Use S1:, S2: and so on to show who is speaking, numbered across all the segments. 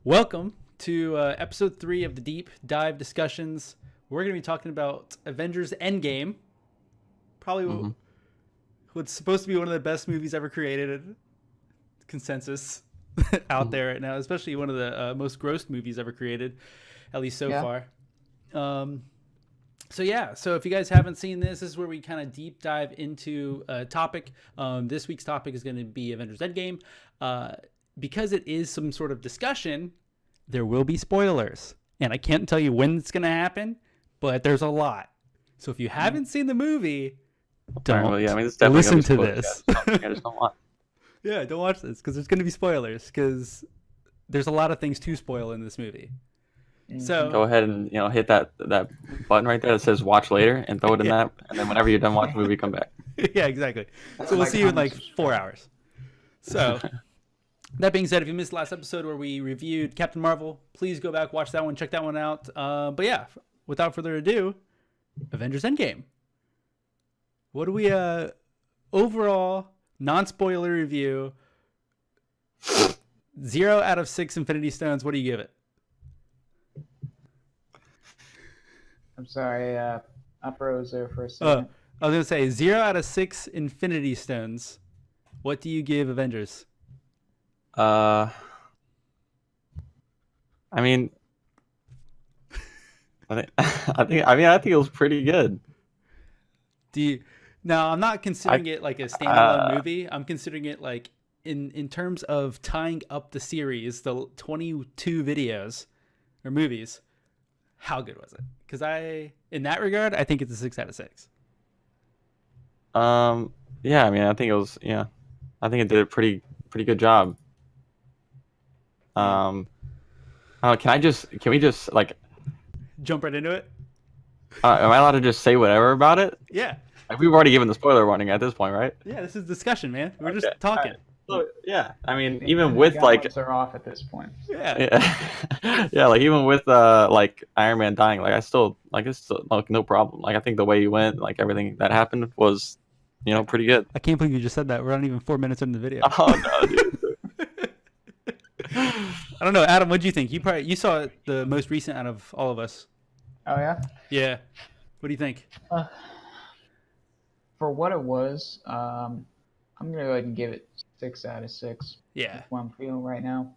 S1: Welcome to episode 3 of the Deep Dive Discussions. We're going to be talking about Avengers Endgame. Probably what's supposed to be one of the best movies ever created. Consensus out there right now, especially one of the most grossed movies ever created, at least so far. So if you guys haven't seen this is where we kind of deep dive into a topic. This week's topic is going to be Avengers Endgame. Because it is some sort of discussion, there will be spoilers. And I can't tell you when it's going to happen, but there's a lot. So if you haven't seen the movie, don't listen to this.
S2: I just don't want.
S1: Yeah, don't watch this because there's going to be spoilers because there's a lot of things to spoil in this movie. So
S2: go ahead and hit that button right there that says watch later and throw it in that, and then whenever you're done watching the movie, come back.
S1: Yeah, exactly. So we'll see you in like 4 hours. So that being said, if you missed the last episode where we reviewed Captain Marvel, please go back, watch that one, check that one out. But yeah, without further ado, Avengers Endgame. What do we overall non-spoiler review? 0 out of 6 Infinity Stones. What do you give it?
S3: I'm sorry, I froze there for a second.
S1: I was gonna say 0 out of 6 Infinity Stones. What do you give Avengers?
S2: I mean, I think it was pretty good.
S1: Now, I'm not considering it like a standalone movie. I'm considering it like in terms of tying up the series, the 22 videos or movies. How good was it? Because in that regard, I think it's a 6 out of 6.
S2: Yeah, I mean, I think it was. Yeah, I think it did a pretty good job. Can we just like
S1: jump right into it?
S2: Am I allowed to just say whatever about it?
S1: Yeah.
S2: Like, we've already given the spoiler warning at this point, right?
S1: Yeah, this is discussion, man. We're just talking.
S2: Right. So, yeah, I mean, even with like
S3: are off at this point.
S1: Yeah.
S2: Yeah, like even with like Iron Man dying, like it's still like no problem. Like I think the way you went, like everything that happened was, pretty good.
S1: I can't believe you just said that. We're not even 4 minutes into the video.
S2: Oh no, dude.
S1: I don't know, Adam. What do you think? You saw it the most recent out of all of us.
S3: Oh yeah.
S1: Yeah. What do you think?
S3: For what it was, I'm gonna go ahead and give it 6 out of 6.
S1: Yeah.
S3: That's what I'm feeling right now.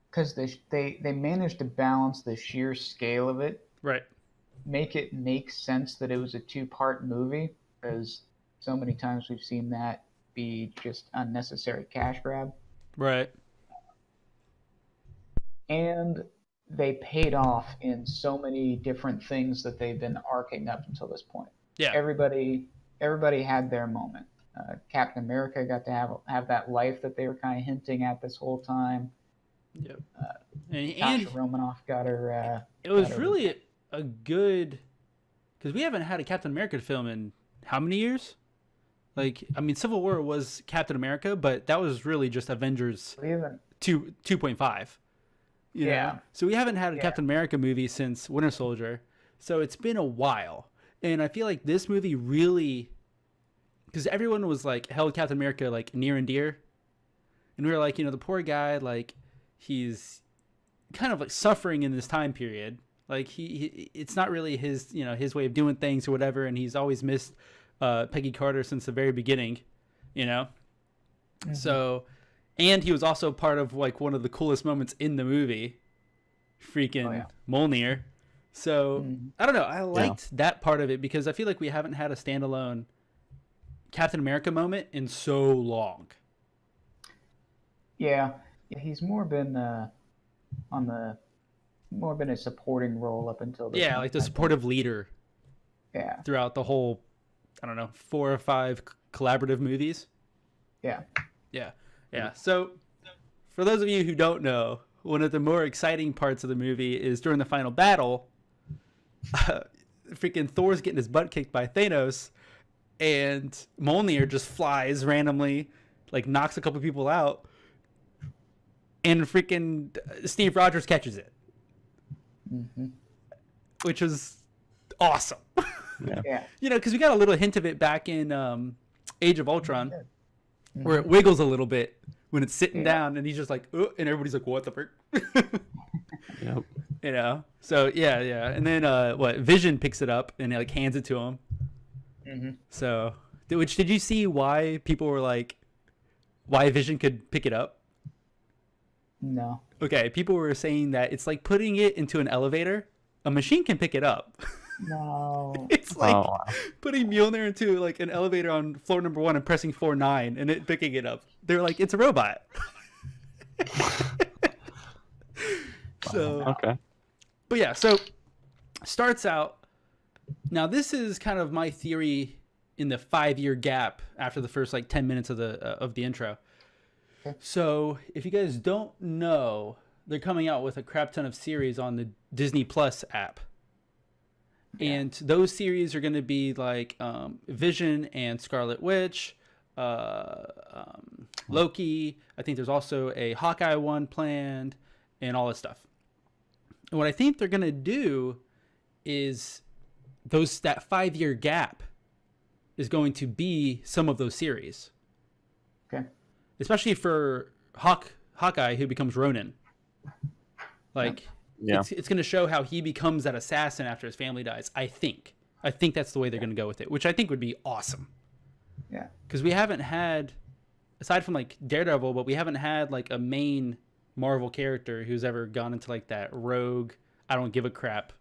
S3: Because they managed to balance the sheer scale of it.
S1: Right.
S3: Make it make sense that it was a 2-part movie, because so many times we've seen that be just unnecessary cash grab.
S1: Right.
S3: And they paid off in so many different things that they've been arcing up until this point.
S1: Yeah.
S3: Everybody had their moment. Captain America got to have that life that they were kind of hinting at this whole time.
S1: Yep.
S3: Natasha Romanoff got her.
S1: It was really a good, because we haven't had a Captain America film in how many years? Like, I mean, Civil War was Captain America, but that was really just Avengers 2.5. You know? So we haven't had a Captain America movie since Winter Soldier. So it's been a while. And I feel like this movie really, because everyone was like, held Captain America like near and dear. And we were like, the poor guy, like, he's kind of like suffering in this time period. Like he it's not really his, his way of doing things or whatever. And he's always missed Peggy Carter since the very beginning, So, and he was also part of like one of the coolest moments in the movie, freaking Mjolnir. So I don't know. I liked that part of it because I feel like we haven't had a standalone Captain America moment in so long.
S3: Yeah, he's more been more been a supporting role up until this.
S1: Yeah, like the supportive leader.
S3: Yeah.
S1: Throughout the whole, 4 or 5 collaborative movies.
S3: Yeah.
S1: Yeah. So, for those of you who don't know, one of the more exciting parts of the movie is during the final battle. Freaking Thor's getting his butt kicked by Thanos, and Mjolnir just flies randomly, like knocks a couple people out, and freaking Steve Rogers catches it, which was awesome.
S3: Yeah.
S1: Because we got a little hint of it back in Age of Ultron, where it wiggles a little bit when it's sitting
S3: Yeah.
S1: down, and he's just like, "Oh," and everybody's like, "What the frick?"
S2: Yep.
S1: You know. So yeah, and then what? Vision picks it up and like hands it to him.
S3: Mm-hmm.
S1: So, did you see why people were like, why Vision could pick it up?
S3: No.
S1: Okay, people were saying that it's like putting it into an elevator. A machine can pick it up.
S3: No.
S1: It's like
S2: Oh, wow.
S1: putting Mjolnir into like an elevator on floor number 1 and pressing floor 9 and it picking it up. They're like, it's a robot. So,
S2: Okay.
S1: but yeah, so starts out. Now this is kind of my theory in the 5-year gap after the first like 10 minutes of the intro.
S3: Okay.
S1: So if you guys don't know, they're coming out with a crap ton of series on the Disney Plus app. And those series are going to be like Vision and Scarlet Witch, Loki. I think there's also a Hawkeye one planned, and all this stuff. And what I think they're going to do is that 5-year gap is going to be some of those series.
S3: Okay.
S1: Especially for Hawkeye, who becomes Ronin. Like,
S2: Yeah.
S1: it's going to show how he becomes that assassin after his family dies. I think that's the way they're going to go with it, which I think would be awesome.
S3: Yeah.
S1: Because we haven't had, aside from like Daredevil, but we haven't had like a main Marvel character who's ever gone into like that rogue, I don't give a crap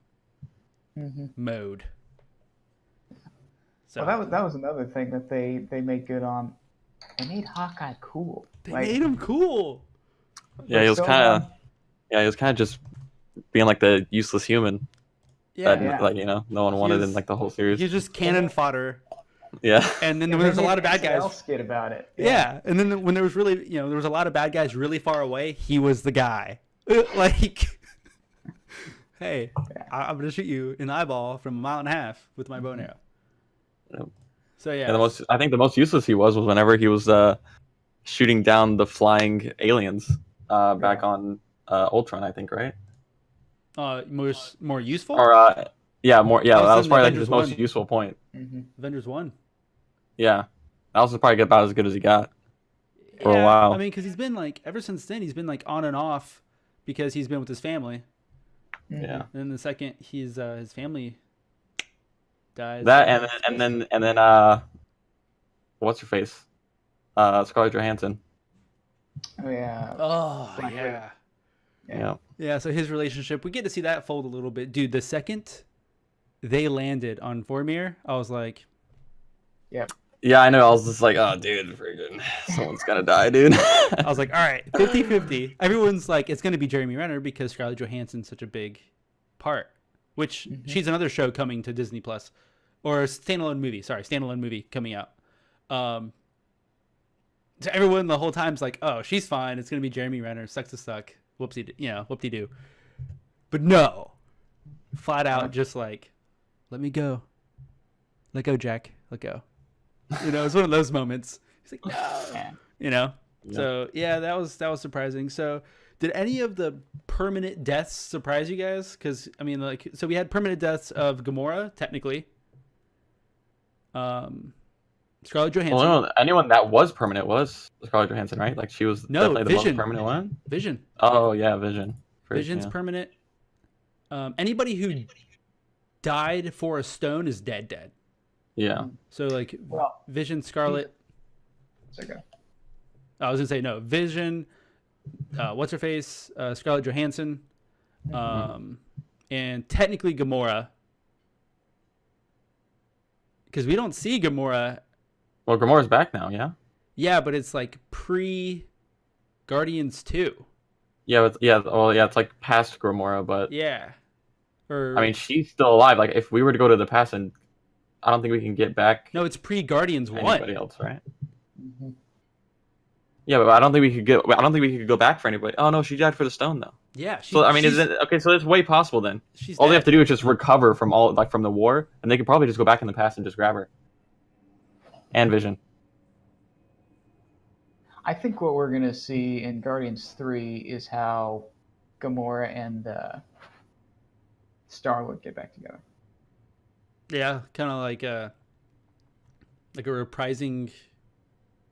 S1: mode. So
S3: Well, that was another thing that they made good on. They made Hawkeye cool.
S1: they made him cool.
S2: Yeah, he was
S3: so,
S2: kind of. Yeah, he was kind of just being like the useless human
S1: Yeah,
S2: that like no one wanted in like the whole series.
S1: He's just cannon fodder.
S2: Yeah.
S1: And then
S3: Yeah,
S1: when there's a
S3: they
S1: lot of
S3: made
S1: bad
S3: an SNL
S1: guys.
S3: skit about it.
S1: Yeah, and then when there was really, there was a lot of bad guys really far away, he was the guy. Like, hey, I'm gonna shoot you in the eyeball from a mile and a half with my bow and arrow.
S2: Yep.
S1: So yeah,
S2: I think the most useless he was whenever he was shooting down the flying aliens back on Ultron, I think, right?
S1: more useful.
S2: Or more. Yeah, that was
S1: in
S2: probably like
S1: Avengers
S2: his most
S1: 1.
S2: useful point.
S1: Avengers 1.
S2: Yeah, that was probably about as good as he got for a while.
S1: I mean, because he's been like ever since then, he's been like on and off because he's been with his family.
S2: Yeah.
S1: And then the second his family dies,
S2: That and then what's her face? Scarlett Johansson.
S3: Oh yeah.
S1: Oh
S3: Black
S1: yeah.
S3: Widow.
S2: Yeah.
S1: Yeah, so his relationship, we get to see that fold a little bit. Dude, the second they landed on Vormir, I was like,
S3: Yep.
S2: Yeah, I know. I was just like, oh, dude, freaking, someone's gonna die, dude.
S1: I was like, all right, 50-50. Everyone's like, it's going to be Jeremy Renner because Scarlett Johansson's such a big part, which she's another show coming to Disney Plus, or a standalone movie coming out. So everyone the whole time's like, oh, she's fine. It's going to be Jeremy Renner. Sucks to suck. Whoopsie-doo. But no, flat out just like, let me go. Let go, Jack. Let go. It's one of those moments. He's like, no.
S3: Yeah.
S1: So yeah, that was surprising. So did any of the permanent deaths surprise you guys? Because I mean, like, so we had permanent deaths of Gamora, technically. Scarlett Johansson.
S2: Well, anyone that was permanent was Scarlett Johansson, right? Like she was definitely the
S1: Vision.
S2: most permanent one.
S1: Vision.
S2: Oh yeah, Vision.
S1: Vision's permanent. Anybody who died for a stone is dead.
S2: Yeah.
S1: So like,
S3: Well,
S1: Vision, Scarlet.
S3: it's okay.
S1: I was gonna say no. Vision. What's her face? Scarlett Johansson. And technically Gamora. Because we don't see Gamora.
S2: Well, Gamora's back now, yeah.
S1: Yeah, but it's like pre Guardians 2.
S2: Yeah, it's like past Gamora, but
S1: Yeah. Or
S2: I mean, she's still alive. Like, if we were to go to the past, and I don't think we can get back.
S1: no, it's pre Guardians 1.
S2: Anybody else, right? Yeah, but I don't think we could get. I don't think we could go back for anybody. Oh no, she died for the stone though.
S1: Yeah.
S2: So I mean, is it okay? So it's way possible then.
S1: She's
S2: All they
S1: dead.
S2: have to do is just recover from from the war, and they could probably just go back in the past and just grab her. And Vision.
S3: I think what we're gonna see in Guardians 3 is how Gamora and Star-Lord get back together.
S1: Yeah, kind of like a reprising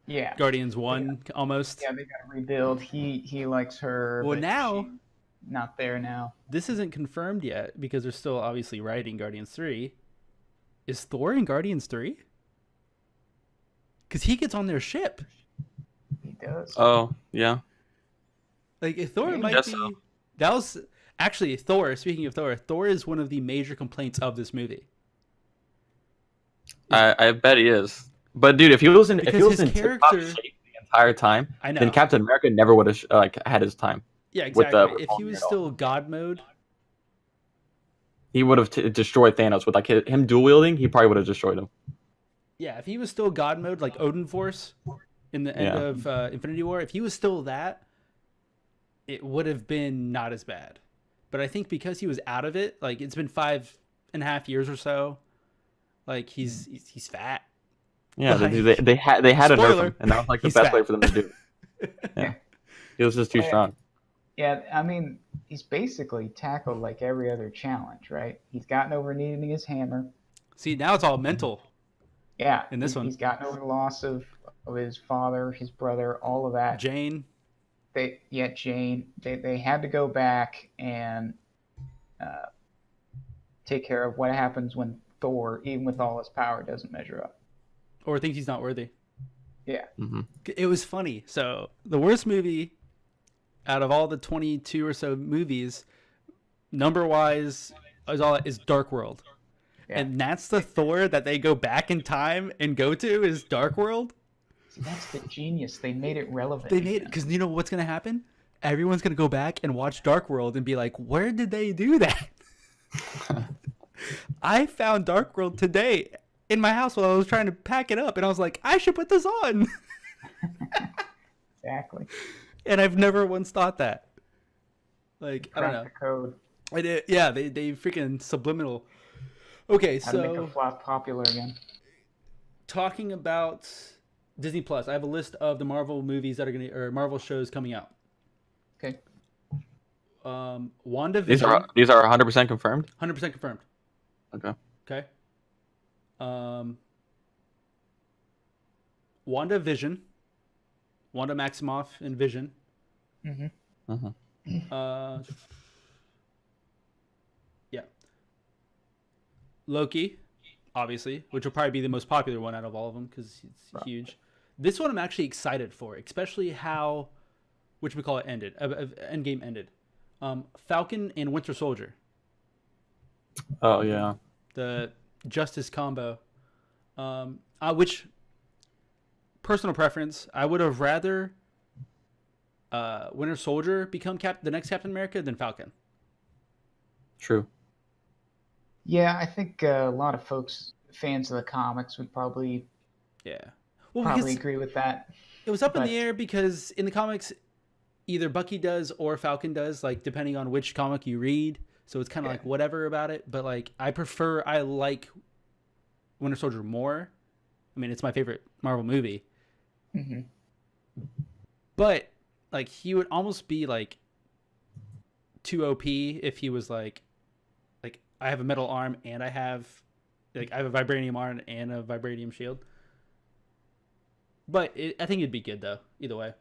S3: Yeah.
S1: Guardians 1 almost.
S3: Yeah, they got to rebuild. He likes her,
S1: Well,
S3: but
S1: now
S3: she's not there now.
S1: this isn't confirmed yet because they're still obviously writing Guardians 3. Is Thor in Guardians 3? Because he gets on their ship.
S3: He does.
S2: Oh yeah.
S1: Like Thor
S3: Maybe.
S1: might
S2: Guess
S1: be.
S2: so.
S1: That was actually Thor. Speaking of Thor, Thor is one of the major complaints of this movie.
S2: I bet he is. But dude, if he was in
S1: Because his
S2: tip-top
S1: character-
S2: shape the entire time,
S1: I know.
S2: then Captain America never would have had his time.
S1: Yeah,
S2: with
S1: exactly.
S2: the
S1: If he was still God mode,
S2: He would have destroyed Thanos with like him dual wielding. He probably would have destroyed him.
S1: yeah, if he was still God mode, like Odin Force in the end
S2: Yeah.
S1: of Infinity War, if he was still that, it would have been not as bad. But I think because he was out of it, like it's been 5.5 years or so, like he's fat.
S2: Yeah,
S1: Like,
S2: they had to nerf
S1: spoiler,
S2: him, and that was like the
S1: he's
S2: best
S1: fat.
S2: way for them to do it. Yeah, he was just too strong.
S3: Yeah, I mean, he's basically tackled like every other challenge, right? He's gotten over needing his hammer.
S1: See, now it's all mental.
S3: Yeah,
S1: In this one.
S3: he's gotten over the loss of his father, his brother, all of that.
S1: Jane,
S3: Jane. They had to go back and take care of what happens when Thor, even with all his power, doesn't measure up.
S1: or thinks he's not worthy.
S3: Yeah.
S2: Hmm.
S1: It was funny. So the worst movie out of all the 22 or so movies, number wise, is Dark World.
S3: Yeah.
S1: And that's the Thor that they go back in time and go to is Dark World.
S3: See, that's the genius. They made it relevant.
S1: They made it because you know what's gonna happen? Everyone's gonna go back and watch Dark World and be like, "Where did they do that?" I found Dark World today in my house while I was trying to pack it up, and I was like, "I should put this on."
S3: Exactly.
S1: And I've never once thought that. Like, I don't know.
S3: Crack the code.
S1: I did, yeah, they freaking subliminal. Okay,
S3: How to make a
S1: so
S3: flop popular again.
S1: talking about Disney Plus, I have a list of the Marvel movies that are gonna or Marvel shows coming out.
S3: Okay.
S1: WandaVision,
S2: These are 100% confirmed.
S1: 100% confirmed.
S2: Okay.
S1: Okay. WandaVision, Wanda Maximoff and Vision.
S3: Mm-hmm.
S2: Uh-huh.
S1: Yeah. Loki, obviously, which will probably be the most popular one out of all of them because it's huge. This one I'm actually excited for, especially how, ended. Endgame ended. Falcon and Winter Soldier,
S2: Oh yeah.
S1: the Justice combo. Which, personal preference, I would have rather Winter Soldier become the next Captain America than Falcon.
S2: True.
S3: Yeah, I think a lot of folks, fans of the comics, would probably
S1: Yeah. Well,
S3: probably
S1: because
S3: agree with that.
S1: it was up in
S3: but-
S1: the air because in the comics, either Bucky does or Falcon does, like depending on which comic you read. So it's kind of like whatever about it. But like I like Winter Soldier more. I mean, it's my favorite Marvel movie.
S3: Mm-hmm.
S1: But like he would almost be like too OP if he was like I have a metal arm and I have a vibranium arm and a vibranium shield. But I think it'd be good though, either way.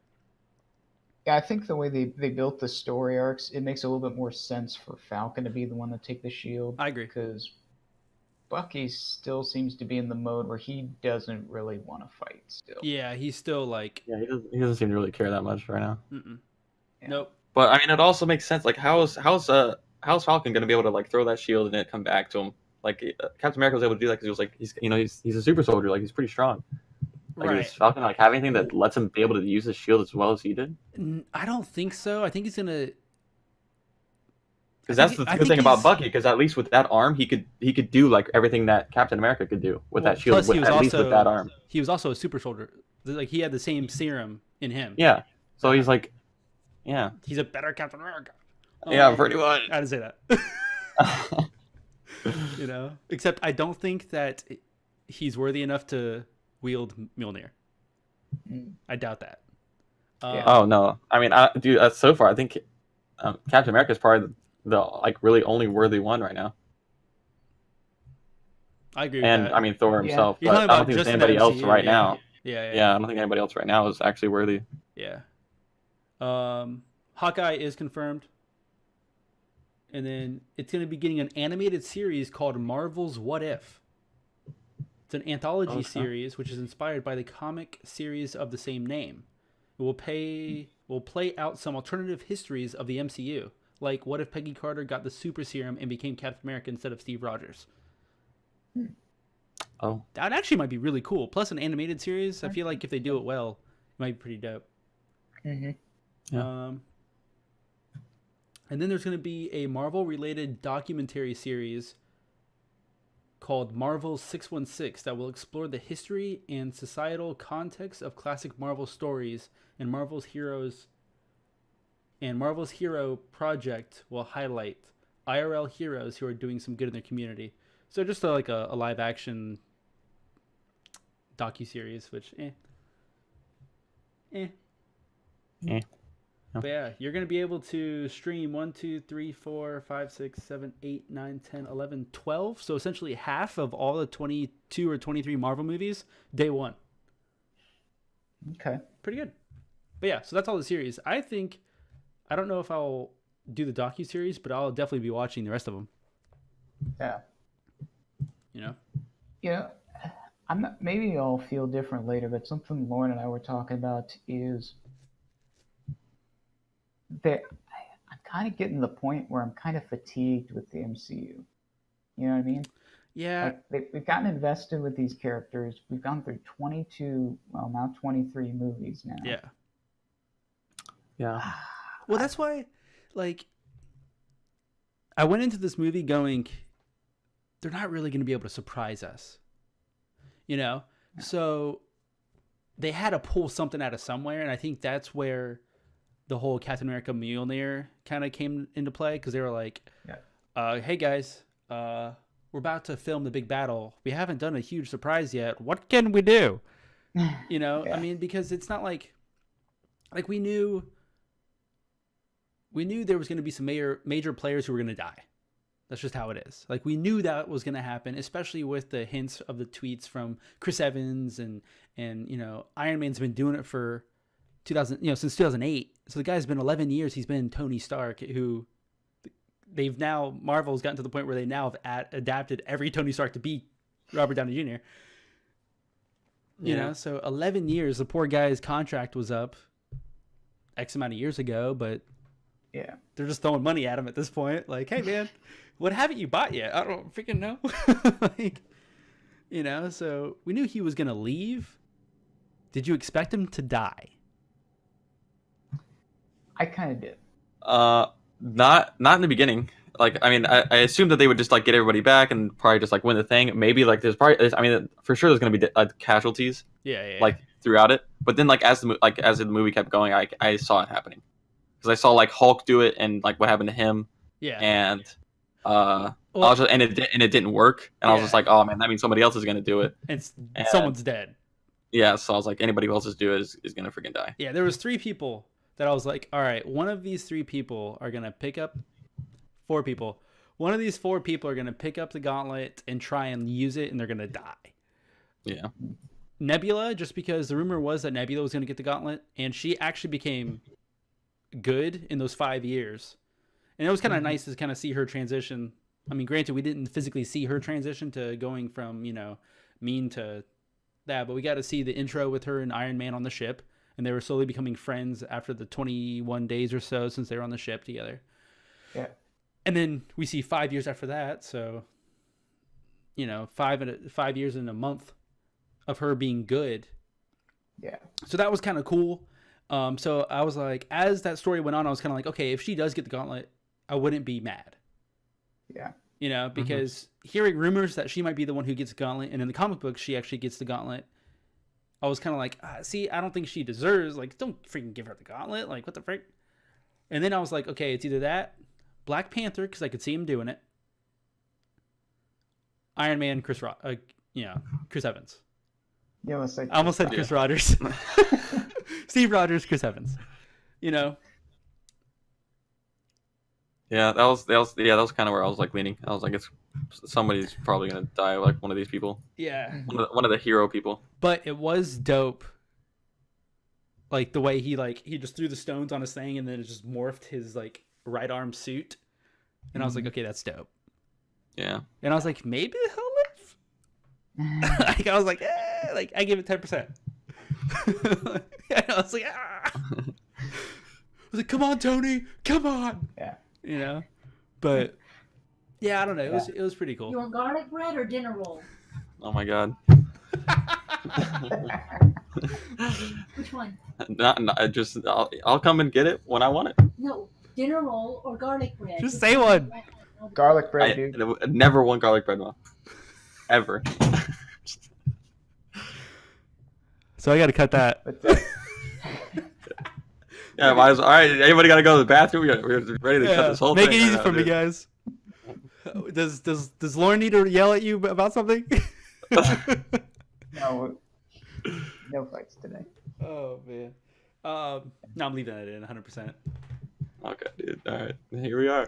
S3: Yeah, I think the way they built the story arcs, it makes a little bit more sense for Falcon to be the one to take the shield.
S1: I agree.
S3: Because Bucky still seems to be in the mode where he doesn't really want to fight still.
S1: Yeah, he's still like,
S2: Yeah, he doesn't seem to really care that much right now.
S1: mm-mm.
S3: Yeah.
S1: Nope.
S2: But I mean, it also makes sense. Like, how's Falcon gonna be able to like throw that shield and it come back to him? Like Captain America was able to do that because he was like he's a super soldier. Like he's pretty strong. Like,
S1: Right.
S2: does Falcon like have anything that lets him be able to use his shield as well as he did?
S1: I don't think so. I think he's gonna.
S2: Because that's the
S1: I
S2: good
S1: think
S2: thing about
S1: he's-
S2: Bucky. Because at least with that arm, he could do like everything that Captain America could do with
S1: Well,
S2: that shield.
S1: plus he was
S2: At least
S1: also-
S2: with that arm.
S1: He was also a super soldier. Like he had the same serum in him.
S2: Yeah. So he's like, yeah,
S1: He's a better Captain America.
S2: yeah, pretty much.
S1: I didn't say that. You know, except I don't think that he's worthy enough to wield Mjolnir.
S3: Mm.
S1: I doubt that.
S3: Yeah.
S2: Oh no, I mean, dude, so far I think Captain America is probably the like really only worthy one right now.
S1: I agree with
S2: And
S1: that.
S2: I mean Thor
S3: Yeah.
S2: himself,
S1: You're
S2: but
S1: talking
S2: I don't
S1: about
S2: think there's
S1: just in
S2: anybody
S1: the
S2: else
S1: MCU,
S2: right
S1: yeah.
S2: now. Yeah, I don't think anybody else right now is actually worthy.
S1: Yeah. Hawkeye is confirmed. And then it's going to be getting an animated series called Marvel's What If. It's an anthology series which is inspired by the comic series of the same name. It will play out some alternative histories of the MCU, like what if Peggy Carter got the super serum and became Captain America instead of Steve Rogers.
S2: Oh,
S1: that actually might be really cool. Plus an animated series. I feel like if they do it well, it might be pretty dope.
S3: Mm-hmm.
S2: Yeah.
S1: And then there's going to be a Marvel-related documentary series called Marvel 616 that will explore the history and societal context of classic Marvel stories and Marvel's heroes. And Marvel's Hero Project will highlight IRL heroes who are doing some good in their community. So just like a live-action docuseries, which But yeah, you're going to be able to stream 1, 2, 3, 4, 5, 6, 7, 8, 9, 10, 11, 12. So essentially half of all the 22 or 23 Marvel movies, day one.
S3: Okay.
S1: Pretty good. But yeah, so that's all the series. I don't know if I'll do the docuseries, but I'll definitely be watching the rest of them.
S3: Yeah.
S1: You know?
S3: Yeah. I'm not, maybe I'll feel different later, but something Lauren and I were talking about is that I'm kind of getting to the point where I'm kind of fatigued with the MCU. You know what I mean?
S1: Yeah.
S3: Like we've gotten invested with these characters. We've gone through 22, well, now 23 movies now.
S1: Yeah.
S2: Yeah.
S1: Well, that's why, like, I went into this movie going, they're not really going to be able to surprise us. You know?
S3: Yeah.
S1: So they had to pull something out of somewhere, and I think that's where the whole Captain America Mjolnir kind of came into play, because they were like, hey guys, we're about to film the big battle. We haven't done a huge surprise yet. What can we do? You know?
S3: Yeah.
S1: I mean, because it's not like we knew there was going to be some major players who were going to die. That's just how it is. Like, we knew that was going to happen, especially with the hints of the tweets from Chris Evans and you know, Iron Man's been doing it for since 2008. So the guy's been 11 years. He's been Tony Stark, who Marvel's gotten to the point where they now have adapted every Tony Stark to be Robert Downey Jr. You know, so 11 years, the poor guy's contract was up X amount of years ago, but
S3: Yeah.
S1: they're just throwing money at him at this point. Like, hey man, what haven't you bought yet? I don't freaking know. Like, you know, so we knew he was going to leave. Did you expect him to die?
S3: I kind of did.
S2: Not in the beginning. Like, I mean, I assumed that they would just like get everybody back and probably just like win the thing. Maybe like I mean, for sure there's gonna be casualties.
S1: Yeah.
S2: Like throughout it. But then like as the movie kept going, I saw it happening, because I saw like Hulk do it and like what happened to him.
S1: Yeah.
S2: And I was just, and it didn't work. And I was just like, oh man, that means somebody else is gonna do it.
S1: And someone's dead.
S2: Yeah. So I was like, anybody who else do it is gonna freaking die.
S1: Yeah. There was 3 people that I was like, all right, one of these 3 people are gonna pick up 4 people. One of these 4 people are going to pick up the gauntlet and try and use it, and they're going to die.
S2: Yeah.
S1: Nebula, just because the rumor was that Nebula was going to get the gauntlet, and she actually became good in those 5 years. And it was kind of nice to kind of see her transition. I mean, granted, we didn't physically see her transition to going from, you know, mean to that, but we got to see the intro with her and Iron Man on the ship, and they were slowly becoming friends after the 21 days or so since they were on the ship together.
S3: Yeah.
S1: And then we see 5 years after that, so, you know, 5 years and a month of her being good.
S3: Yeah.
S1: So that was kind of cool. So I was like, as that story went on, I was kind of like, okay, if she does get the gauntlet, I wouldn't be mad.
S3: Yeah.
S1: You know, because hearing rumors that she might be the one who gets the gauntlet, and in the comic book she actually gets the gauntlet, I was kind of like, see, I don't think she deserves, like, don't freaking give her the gauntlet. Like, what the frick? And then I was like, okay, it's either that, Black Panther, because I could see him doing it. Iron Man, Chris Evans.
S3: You almost said.
S1: I almost said Chris Rogers. Steve Rogers, Chris Evans. You know.
S2: Yeah, that was kind of where I was like leaning. I was like, it's somebody's probably gonna die, like one of these people,
S1: Yeah,
S3: Mhm.
S2: one of the hero people.
S1: but it was dope. Like the way he just threw the stones on his thing and then it just morphed his like right arm suit, and I was like,
S3: Mhm.
S1: okay, that's dope.
S2: Yeah,
S1: And I was like, maybe he'll live. Like I was like, like I give it 10%. I was like, ah. I was like, come on, Tony, come on,
S3: Yeah.
S1: you know. But yeah, I don't know.
S3: Yeah.
S1: It was pretty
S4: You
S1: cool.
S4: want garlic bread or dinner roll?
S2: oh my god.
S4: Which one?
S2: I just I'll come and get it when I want it.
S4: No, dinner roll or garlic bread.
S1: Just
S4: Which
S1: say
S4: one do
S1: one.
S4: you want?
S3: Garlic bread,
S2: I
S3: dude.
S2: never want garlic bread, mom. Ever.
S1: So I got to cut that.
S3: But
S2: Yeah, might as well. All right, anybody got to go to the bathroom? We're ready to cut this whole
S1: Make
S2: thing.
S1: it easy
S2: right
S1: for
S2: now,
S1: me,
S2: dude.
S1: guys. Does Lauren need to yell at you about something?
S3: no, no fights today.
S1: Oh man. No, I'm leaving that in 100%.
S2: Okay, dude. All right, here we are.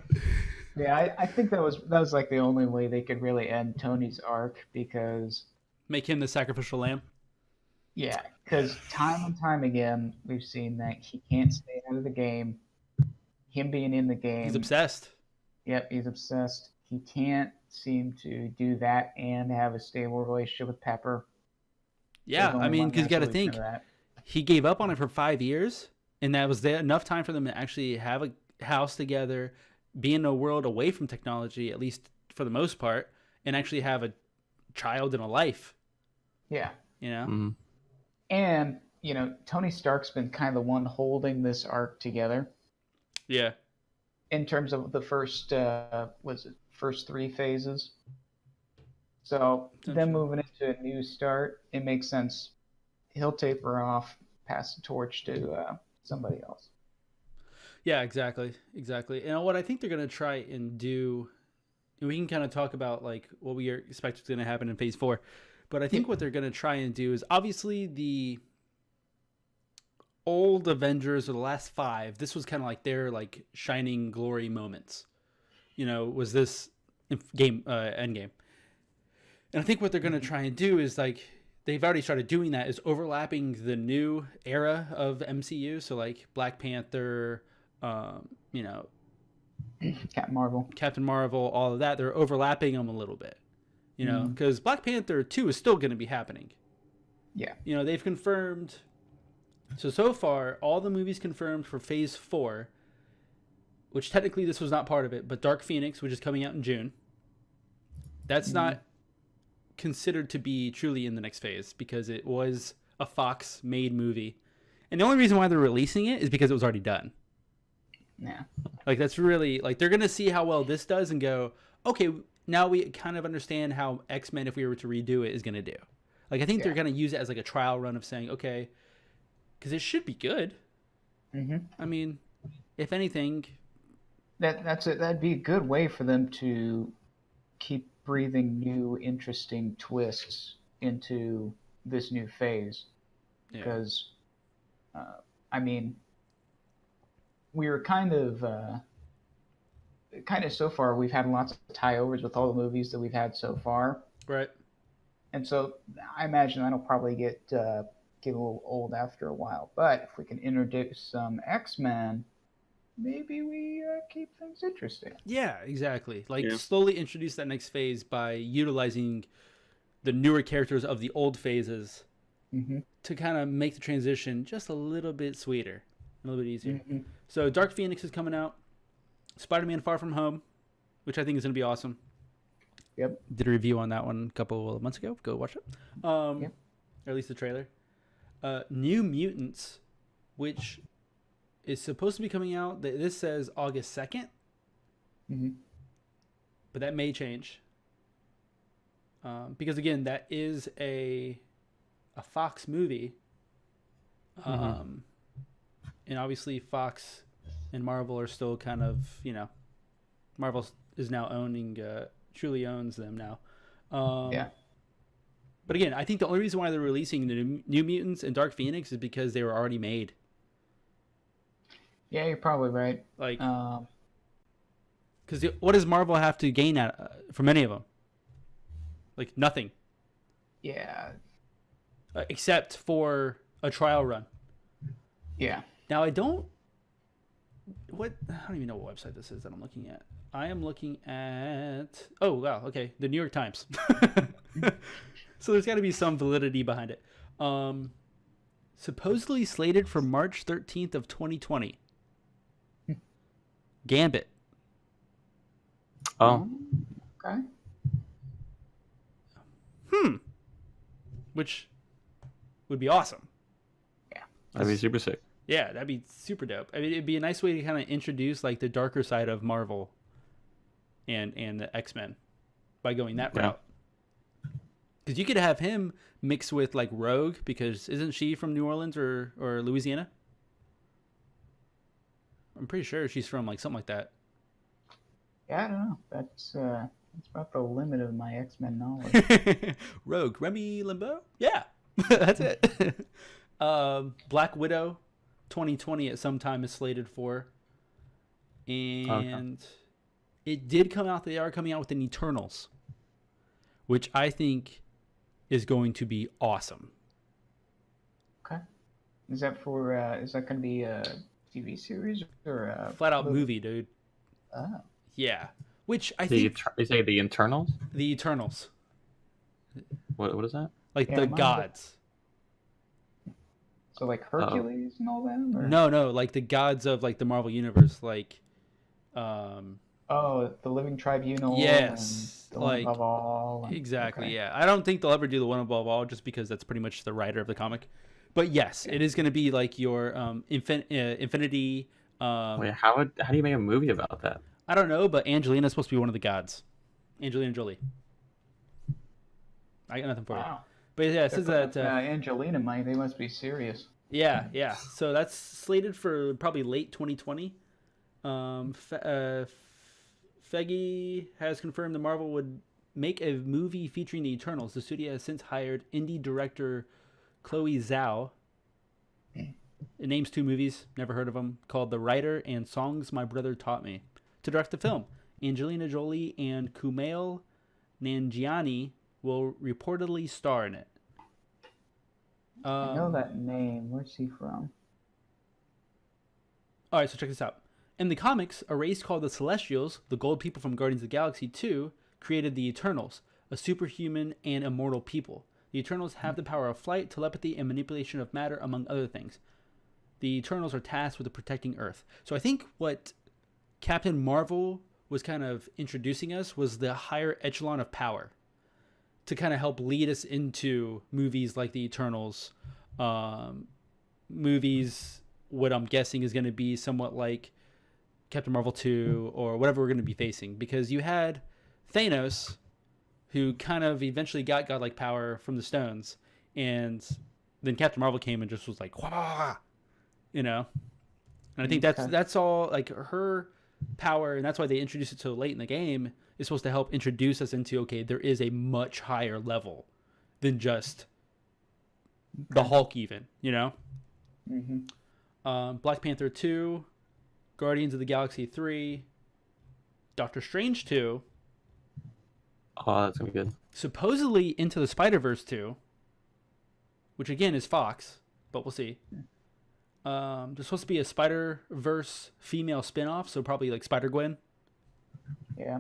S3: Yeah, I think that was like the only way they could really end Tony's arc because
S1: Make him the sacrificial lamb.
S3: yeah, because time and time again we've seen that he can't stay out of the game. Him being in the game,
S1: He's obsessed.
S3: Yep, he's obsessed. He can't seem to do that and have a stable relationship with Pepper.
S1: Yeah,
S3: There's
S1: I
S3: only
S1: mean,
S3: one
S1: because you got to
S3: resolution
S1: think
S3: of that.
S1: he gave up on it for 5 years, and that was enough time for them to actually have a house together, be in a world away from technology, at least for the most part, and actually have a child and a life.
S3: Yeah,
S1: You know?
S2: Mhm.
S3: and Tony Stark's been kind of the one holding this arc together
S1: Yeah.
S3: in terms of the first 3 phases. So them moving into a new start, it makes sense. He'll taper off, pass the torch to somebody else.
S1: Yeah, exactly. And what I think they're gonna try and do, and we can kind of talk about like what we expect is gonna happen in Phase 4, but I think what they're gonna try and do is obviously the old Avengers or the last 5. This was kind of like their like shining glory moments. Was this game Endgame? And I think what they're gonna try and do is like they've already started doing that is overlapping the new era of MCU. So like Black Panther, Captain Marvel, all of that. They're overlapping them a little bit, because Black Panther 2 is still going to be happening.
S3: Yeah.
S1: They've confirmed. So far, all the movies confirmed for Phase 4, which technically this was not part of it, but Dark Phoenix, which is coming out in June. That's not considered to be truly in the next phase because it was a Fox-made movie. And the only reason why they're releasing it is because it was already done.
S3: Yeah.
S1: Like, that's really, like, they're going to see how well this does and go, okay, now we kind of understand how X-Men, if we were to redo it, is going to do. Like, I think they're going to use it as, like, a trial run of saying, okay, because it should be good.
S3: Mm-hmm.
S1: I mean, if anything...
S3: That'd be a good way for them to keep breathing new, interesting twists into this new phase. Because, I mean... we were kind of so far, we've had lots of tie-overs with all the movies that we've had so far.
S1: Right.
S3: And so I imagine that'll probably get a little old after a while. But if we can introduce some X-Men, maybe we keep things interesting.
S1: Yeah, exactly. Like, slowly introduce that next phase by utilizing the newer characters of the old phases to kind of make the transition just a little bit sweeter, a little bit easier. So Dark Phoenix is coming out. Spider-Man Far From Home, which I think is going to be awesome.
S3: Yep.
S1: Did a review on that one a couple of months ago. Go watch it. Or at least the trailer. New Mutants, which is supposed to be coming out. This says August 2nd. But that may change. Because, again, that is a Fox movie. And obviously Fox and Marvel are still kind of, Marvel is now truly owns them now. But again, I think the only reason why they're releasing the New Mutants and Dark Phoenix is because they were already made.
S3: Yeah, you're probably right.
S1: Like, Because what does Marvel have to gain from any of them? Like nothing,
S3: Yeah.
S1: except for a trial run.
S3: Yeah.
S1: Now I don't. I don't even know what website this is that I'm looking at. I am looking at. Oh wow, okay, the New York Times. So there's got to be some validity behind it. Supposedly slated for March 13th of 2020. Gambit.
S2: Oh,
S3: Okay.
S1: Which would be awesome.
S2: that'd be super sick.
S1: Yeah, that'd be super dope. I mean, it'd be a nice way to kind of introduce like the darker side of Marvel and the X-Men by going that
S2: Yeah.
S1: route. Because you could have him mix with like Rogue, because isn't she from New Orleans or Louisiana? I'm pretty sure she's from like something like that.
S3: Yeah, I don't know. That's about the limit of my X-Men knowledge.
S1: Rogue, Remy Limbo? Yeah, that's it. Black Widow 2020 at some time is slated for. And it did come out, they are coming out with an Eternals, which I think is going to be awesome.
S3: Okay. Is that going to be a TV series or a
S1: Flat out movie, dude.
S3: Oh.
S1: Yeah. Which I
S2: You
S1: think
S2: say the internals?
S1: the Eternals,
S2: What is that?
S1: like
S3: Yeah,
S1: the
S3: mine-
S1: gods.
S3: So like Hercules and all them? Or?
S1: No, like the gods of like the Marvel universe, like
S3: Oh, the Living Tribunal.
S1: Yes,
S3: And the One
S1: like,
S3: Above All. And,
S1: exactly,
S3: okay.
S1: yeah. I don't think they'll ever do the one above all, just because that's pretty much the writer of the comic. But yes, it is going to be like your Infinity.
S2: Wait, how do you make a movie about that?
S1: I don't know, but Angelina's supposed to be one of the gods. Angelina Jolie. I got nothing for you.
S3: Wow.
S1: But yeah, it says that.
S3: Angelina might. They must be serious.
S1: Yeah. So that's slated for probably late 2020. Feige has confirmed the Marvel would make a movie featuring the Eternals. The studio has since hired indie director Chloe Zhao. It names 2 movies, never heard of them, called The Writer and Songs My Brother Taught Me, to direct the film. Angelina Jolie and Kumail Nanjiani will reportedly star in it.
S3: I know that name. Where's he from?
S1: All right, so check this out. In the comics, a race called the Celestials, the gold people from Guardians of the Galaxy 2, created the Eternals, a superhuman and immortal people. The Eternals have the power of flight, telepathy, and manipulation of matter, among other things. The Eternals are tasked with protecting Earth. So I think what Captain Marvel was kind of introducing us was the higher echelon of power to kind of help lead us into movies like the Eternals. Movies, what I'm guessing is going to be somewhat like Captain Marvel 2 or whatever we're going to be facing. Because you had Thanos, who kind of eventually got godlike power from the stones. And then Captain Marvel came and just was like, wah, you know? And I think that's all, like, her power, and that's why they introduced it so late in the game, is supposed to help introduce us into, okay, there is a much higher level than just the Hulk even, you know?
S3: Mm-hmm.
S1: Black Panther 2, Guardians of the Galaxy 3, Doctor Strange 2,
S2: Oh, that's gonna be good.
S1: supposedly Into the Spider-Verse 2, which again is Fox, but we'll see. There's supposed to be a Spider-Verse female spin-off, so probably like Spider-Gwen.
S3: Yeah.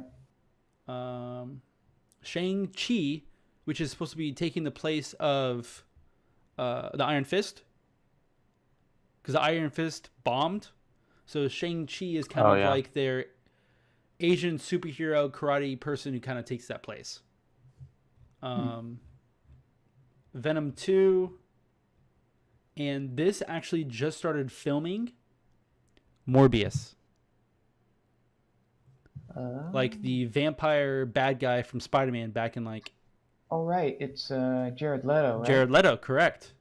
S1: Shang-Chi, which is supposed to be taking the place of the Iron Fist, because the Iron Fist bombed. So Shang-Chi is kind of like their Asian superhero karate person who kind of takes that place. Venom 2. And this actually just started filming Morbius. Like the vampire bad guy from Spider-Man back in like...
S3: Oh, right. It's Jared Leto, right?
S1: Jared Leto, correct.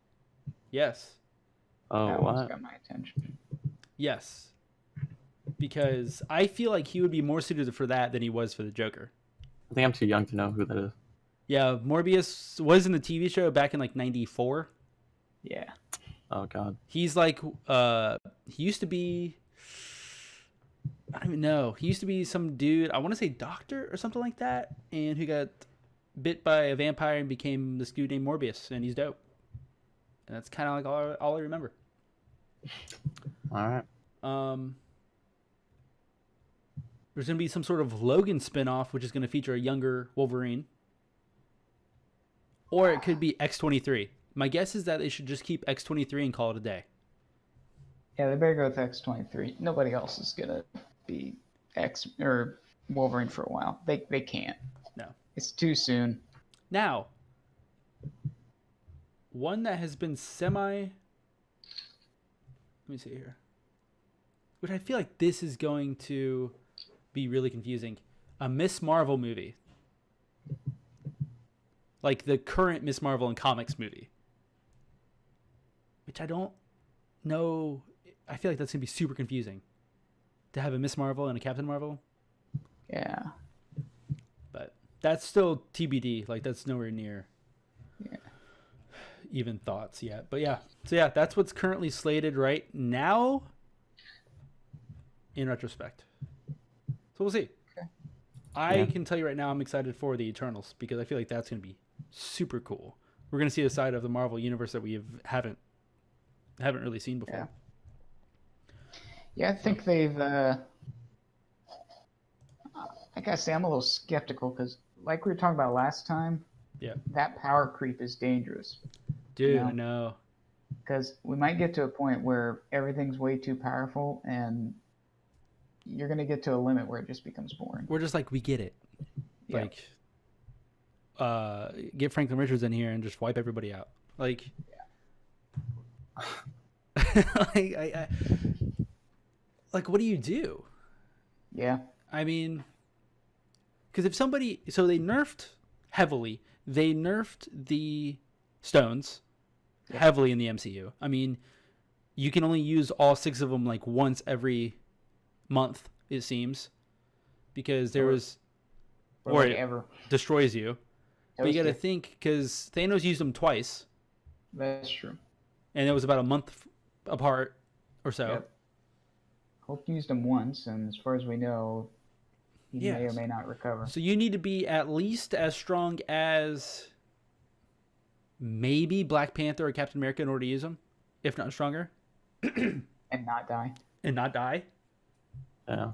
S1: Yes.
S2: Oh,
S3: That one's
S2: what?
S3: got my attention.
S1: Yes. Because I feel like he would be more suited for that than he was for the Joker.
S2: I think I'm too young to know who that is.
S1: Yeah, Morbius was in the TV show back in like 94.
S3: Yeah.
S2: Oh God.
S1: He's like, he used to be, I don't don't even know. He used to be some dude, I want to say doctor or something like that, and who got bit by a vampire and became this dude named Morbius, and he's dope. And that's kind of like all I remember.
S2: All right.
S1: There's going to be some sort of Logan spinoff, which is going to feature a younger Wolverine. Or it could be X-23. My guess is that they should just keep X-23 and call it a day.
S3: Yeah, they better go with X-23. Nobody else is gonna be X or Wolverine for a while. They can't.
S1: No.
S3: It's too soon.
S1: Now, one that has been let me see here. Which I feel like this is going to be really confusing. A Miss Marvel movie. Like the current Miss Marvel in comics movie. Which I don't know. I feel like that's going to be super confusing. To have a Miss Marvel and a Captain Marvel.
S3: Yeah.
S1: But that's still TBD. Like, that's nowhere near even thoughts yet. But yeah. So yeah, that's what's currently slated right now in retrospect. So we'll see.
S3: Okay.
S1: I can tell you right now I'm excited for the Eternals because I feel like that's going to be super cool. We're going to see a side of the Marvel universe that we haven't really seen before.
S3: Yeah, I think they've. I gotta say, I'm a little skeptical because, like we were talking about last time, that power creep is dangerous.
S1: Dude, you know? I know.
S3: Because we might get to a point where everything's way too powerful, and you're gonna get to a limit where it just becomes boring.
S1: We're just like, we get it. Yeah. Like, get Franklin Richards in here and just wipe everybody out. Like, like, what do you do?
S3: Yeah.
S1: I mean, because if somebody, so they nerfed the stones heavily in the MCU. I mean, you can only use all 6 of them like once every month, it seems, because there was, or
S3: like
S1: it
S3: ever
S1: destroys you. But you got to think, because Thanos used them twice.
S3: That's true.
S1: And it was about a month apart or so.
S3: Yep. Hulk used them once, and as far as we know, he may or may not recover.
S1: So you need to be at least as strong as maybe Black Panther or Captain America in order to use them, if not stronger.
S3: And not die.
S1: And not die?
S2: Yeah.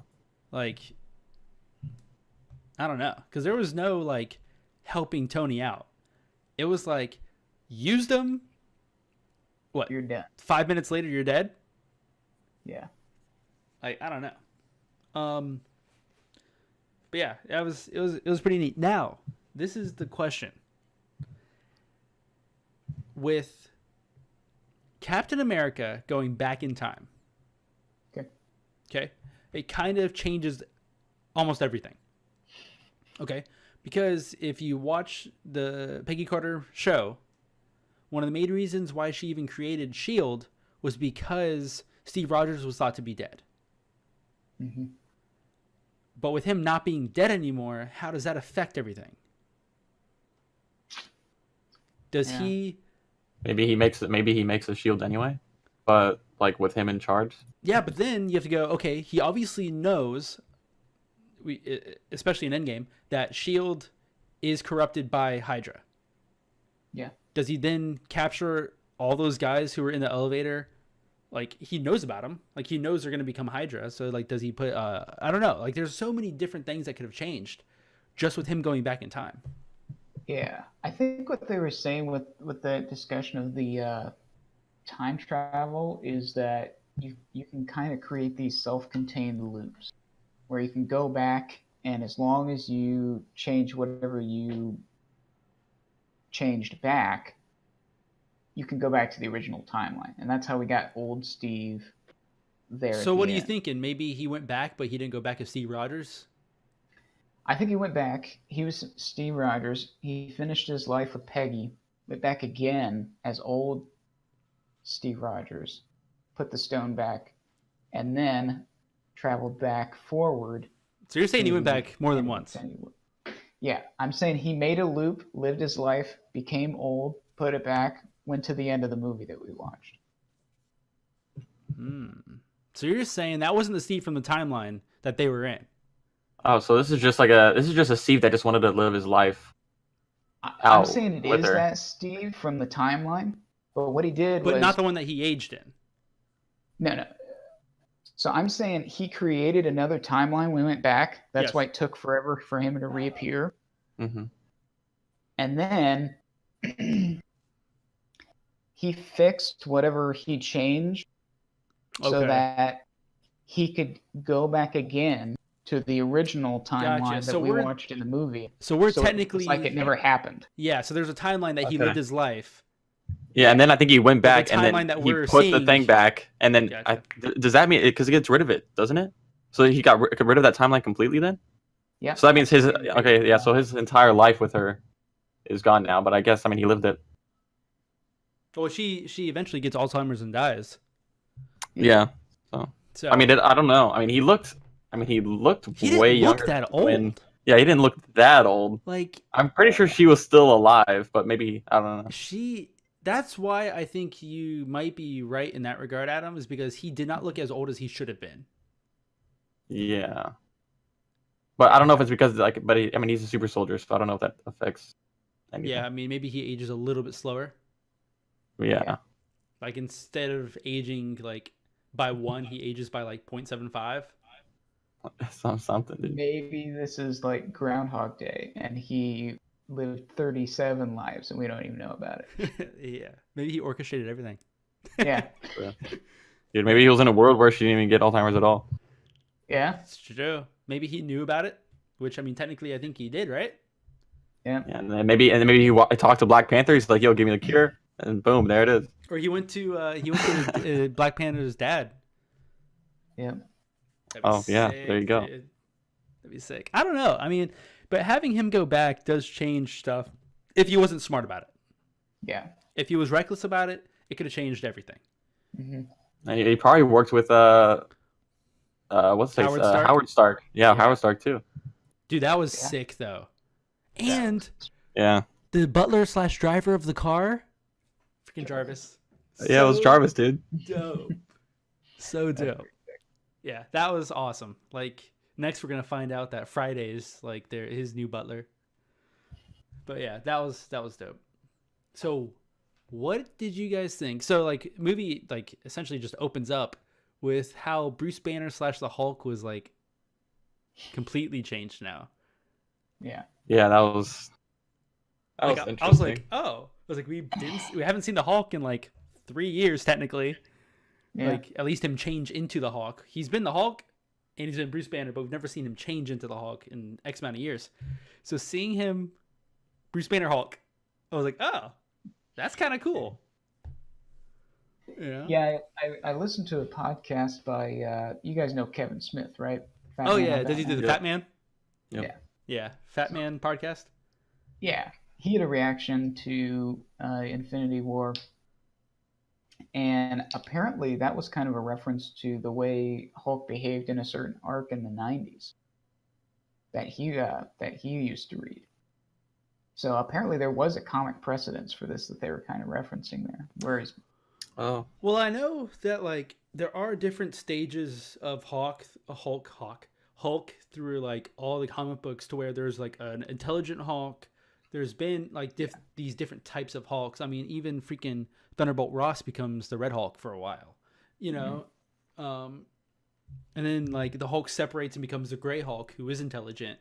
S1: Like, I don't know. Because there was no, like, helping Tony out. It was like, use them. What?
S3: You're dead.
S1: 5 minutes later, you're dead?
S3: Yeah.
S1: Like, I don't know. But yeah, it was pretty neat. Now, this is the question. With Captain America going back in time. Okay. It kind of changes almost everything. Okay. Because if you watch the Peggy Carter show, one of the main reasons why she even created S.H.I.E.L.D. was because Steve Rogers was thought to be dead.
S3: Mm-hmm.
S1: But with him not being dead anymore, how does that affect everything? Does he...
S2: Maybe he makes a shield anyway, but like with him in charge.
S1: Yeah, but then you have to go, okay, he obviously knows, especially in Endgame, that S.H.I.E.L.D. is corrupted by Hydra.
S3: Yeah.
S1: Does he then capture all those guys who were in the elevator? Like, he knows about them. Like, he knows they're going to become Hydra. So, like, does he put... I don't know. Like, there's so many different things that could have changed just with him going back in time.
S3: Yeah. I think what they were saying with the discussion of the time travel is that you can kind of create these self-contained loops where you can go back, and as long as you change whatever you changed back, you can go back to the original timeline. And that's how we got old Steve there.
S1: So what are you thinking? Maybe he went back, but he didn't go back as Steve Rogers?
S3: I think he went back. He was Steve Rogers. He finished his life with Peggy, went back again as old Steve Rogers, put the stone back, and then traveled back forward.
S1: So you're saying he went back more than once?
S3: Yeah, I'm saying he made a loop, lived his life, became old, put it back, went to the end of the movie that we watched.
S1: So you're saying that wasn't the Steve from the timeline that they were in?
S2: Oh, so this is just a Steve that just wanted to live his life
S3: I'm
S2: out
S3: saying it
S2: with
S3: is
S2: her.
S3: that Steve from the timeline, but what he did
S1: But
S3: was
S1: not the one that he aged in.
S3: no. So I'm saying he created another timeline. We went back. That's
S1: Yes.
S3: why it took forever for him to reappear.
S2: Mm-hmm.
S3: And then he fixed whatever he changed so
S1: Okay.
S3: that he could go back again to the original timeline
S1: Gotcha.
S3: that
S1: So
S3: we
S1: we're-
S3: watched in the movie.
S1: So we're
S3: So
S1: technically
S3: it's like it never happened.
S1: Yeah, so there's a timeline that he
S2: Okay.
S1: lived his life.
S2: Yeah, and then I think he went
S1: But
S2: back
S1: the
S2: and
S1: timeline
S2: then
S1: that
S2: he
S1: we're
S2: put the
S1: seeing-
S2: thing back, and then
S1: Gotcha.
S2: does that mean because it gets rid of it, doesn't it? So he got rid of that timeline completely then.
S3: Yeah.
S2: So that means his okay, yeah. So his entire life with her is gone now. But I guess he lived it.
S1: Well, she eventually gets Alzheimer's and dies.
S2: Yeah.
S1: So
S2: I mean, I don't know. I mean, he looked
S1: he didn't
S2: way
S1: look
S2: younger
S1: that old.
S2: Yeah, he didn't look that old.
S1: Like
S2: I'm pretty sure she was still alive, but maybe I don't know.
S1: That's why I think you might be right in that regard, Adam, is because he did not look as old as he should have been.
S2: Yeah. But I don't know if it's because he's a super soldier, so I don't know if that affects anything.
S1: Yeah, I mean maybe he ages a little bit slower.
S2: Yeah.
S1: Like instead of aging like by 1, he ages by like 0.75.
S2: Something. Dude.
S3: Maybe this is like Groundhog Day and he lived 37 lives and we don't even know about it.
S1: Yeah. Maybe he orchestrated everything.
S3: Yeah.
S2: Dude, maybe he was in a world where she didn't even get Alzheimer's at all.
S3: Yeah.
S1: It's true. Maybe he knew about it, which I mean technically I think he did, right?
S3: Yeah.
S2: Yeah, and then maybe he talked to Black Panther. He's like, "Yo, give me the cure," and boom, there it is.
S1: Or he went to Black Panther's dad.
S3: Yeah.
S1: That'd be
S2: Yeah,
S1: sick,
S2: there you go.
S1: dude. That'd be sick. I don't know. I mean, but having him go back does change stuff if he wasn't smart about it.
S3: Yeah.
S1: If he was reckless about it, it could have changed everything.
S3: Mm-hmm.
S2: And he probably worked with what's his
S1: Howard Stark?
S2: Howard Stark. Yeah, Howard Stark too.
S1: Dude, that was sick though. And
S2: Yeah.
S1: the butler/driver of the car, freaking Jarvis.
S2: Yeah, it was Jarvis, dude.
S1: Dope. So dope. Yeah, that was awesome. Like next we're gonna find out that Friday's like his new butler. But yeah, that was dope. So what did you guys think? So like movie like essentially just opens up with how Bruce Banner / the Hulk was like completely changed now.
S3: Yeah.
S2: Yeah, that was
S1: Like,
S2: interesting.
S1: I was like, oh, I was like, we haven't seen the Hulk in like 3 years technically.
S3: Yeah.
S1: Like at least him change into the Hulk. He's been the Hulk and he's been Bruce Banner, but we've never seen him change into the Hulk in X amount of years. So seeing him Bruce Banner Hulk, I was like, oh, that's kind of cool. Yeah.
S3: Yeah, I listened to a podcast by you guys know Kevin Smith, right? Fat
S1: Oh
S3: Man
S1: yeah,
S3: on
S1: does he do
S3: Batman.
S1: the Fat Man?
S2: Yep.
S3: Yeah.
S1: Yeah, Fat Man podcast.
S3: Yeah, he had a reaction to Infinity War, and apparently that was kind of a reference to the way Hulk behaved in a certain arc in the '90s that he used to read. So apparently there was a comic precedence for this that they were kind of referencing there. Whereas,
S2: oh,
S1: Well, I know that like there are different stages of Hulk through like all the comic books to where there's like an intelligent Hulk. There's been like these different types of Hulks. I mean, even freaking Thunderbolt Ross becomes the Red Hulk for a while, you know. And then like the Hulk separates and becomes the Gray Hulk, who is intelligent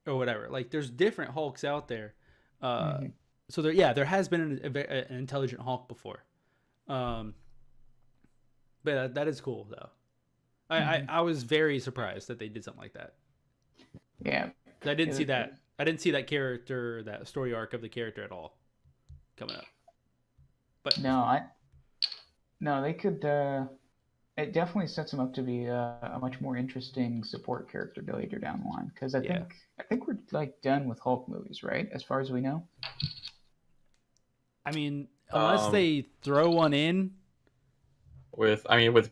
S1: or whatever. Like there's different Hulks out there. So there has been an intelligent Hulk before. But that is cool though. I was very surprised that they did something like that.
S3: yeah,
S1: I didn't see that. I didn't see that character, that story arc of the character at all coming up. But
S3: no, they could. It definitely sets him up to be a much more interesting support character later down the line. Because I think we're like done with Hulk movies, right? As far as we know.
S1: I mean, unless they throw one in.
S2: with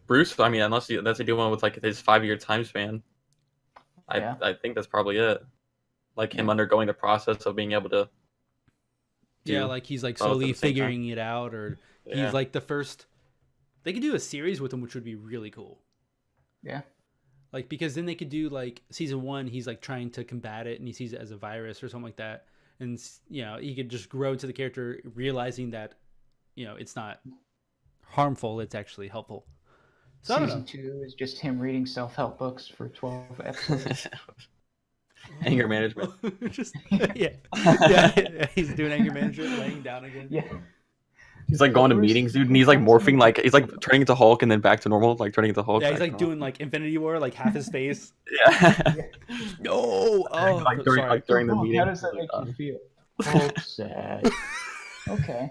S2: Bruce, unless they do one with like his 5-year time span, I think that's probably it. Like him undergoing the process of being able to.
S1: Yeah, like he's like
S2: both at
S1: slowly
S2: the same
S1: figuring it out, or
S2: Yeah.
S1: he's like the first. They could do a series with him, which would be really cool.
S3: Yeah.
S1: Like, because then they could do like season 1, he's like trying to combat it and he sees it as a virus or something like that. And, you know, he could just grow into the character realizing that, you know, it's not harmful, it's actually helpful. So I don't
S3: Season
S1: know.
S3: 2 is just him reading self-help books for 12 episodes.
S2: Anger management.
S1: Just, yeah. Yeah. He's doing anger management, laying down again.
S3: Yeah.
S2: He's like going to
S3: Bruce-
S2: meetings, dude, and he's like
S3: Bruce-
S2: morphing, like he's like turning into Hulk and then back to normal, like turning into Hulk.
S1: Yeah, he's
S2: back
S1: like
S2: to normal.
S1: doing like Infinity War, like half his face.
S2: Yeah.
S1: No, oh,
S2: like during
S1: sorry.
S2: like during the
S3: Hulk,
S2: meeting.
S3: how does that make you feel? Hulk sad. Okay.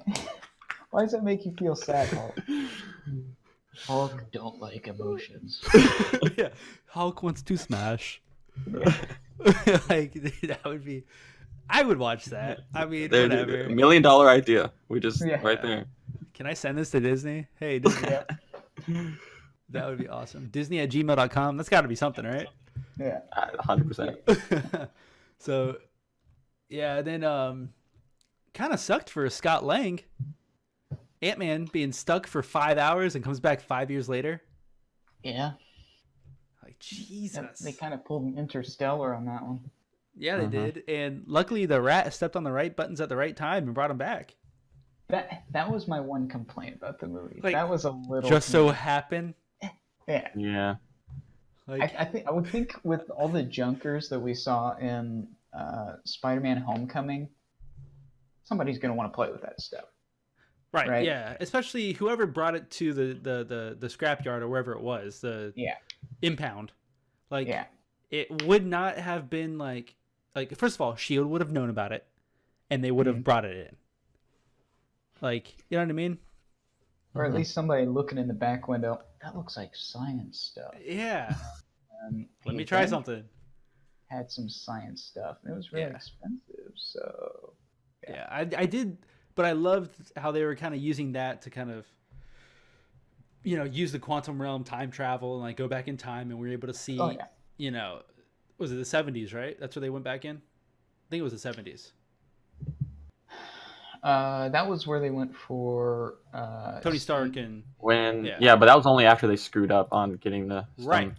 S3: Why does that make you feel sad, Hulk? Hulk don't like emotions.
S1: Yeah, Hulk wants to smash. Like that would be. I would watch that. I mean,
S2: Dude,
S1: whatever.
S2: $1 million idea. We just
S3: Yeah.
S2: right there.
S1: Can I send this to Disney? Hey, Disney.
S3: Yeah.
S1: That would be awesome. Disney@gmail.com. That's got to be something, right?
S3: Yeah.
S2: 100%.
S1: So, yeah, then kind of sucked for Scott Lang. Ant-Man being stuck for 5 hours and comes back 5 years later.
S3: Yeah.
S1: Like, Jesus.
S3: They kind of pulled an Interstellar on that one.
S1: Yeah, they did. And luckily the rat stepped on the right buttons at the right time and brought him back.
S3: That was my one complaint about the movie.
S1: Like,
S3: that was a little
S1: Just so happened.
S3: yeah.
S2: Yeah.
S1: Like,
S3: I would think with all the junkers that we saw in Spider-Man: Homecoming, somebody's gonna want to play with that stuff.
S1: right, yeah. Especially whoever brought it to the scrapyard or wherever it was, the impound. Like,
S3: Yeah.
S1: it would not have been like first of all, Shield would have known about it, and they would have brought it in. Like, you know what I mean?
S3: Or at least somebody looking in the back window. That looks like science stuff.
S1: Yeah. Let me
S3: He
S1: try
S3: then
S1: something.
S3: Had some science stuff. It was really
S1: Yeah.
S3: expensive, so
S1: Yeah, I did, but I loved how they were kind of using that to kind of, you know, use the quantum realm, time travel, and like go back in time, and we were able to see,
S3: Oh, yeah.
S1: you know, was it the 70s, right? That's where they went back in? I think it was the 70s.
S3: that was where they went for
S1: Tony Stark and
S2: When
S1: Yeah.
S2: but that was only after they screwed up on getting the stone
S1: right.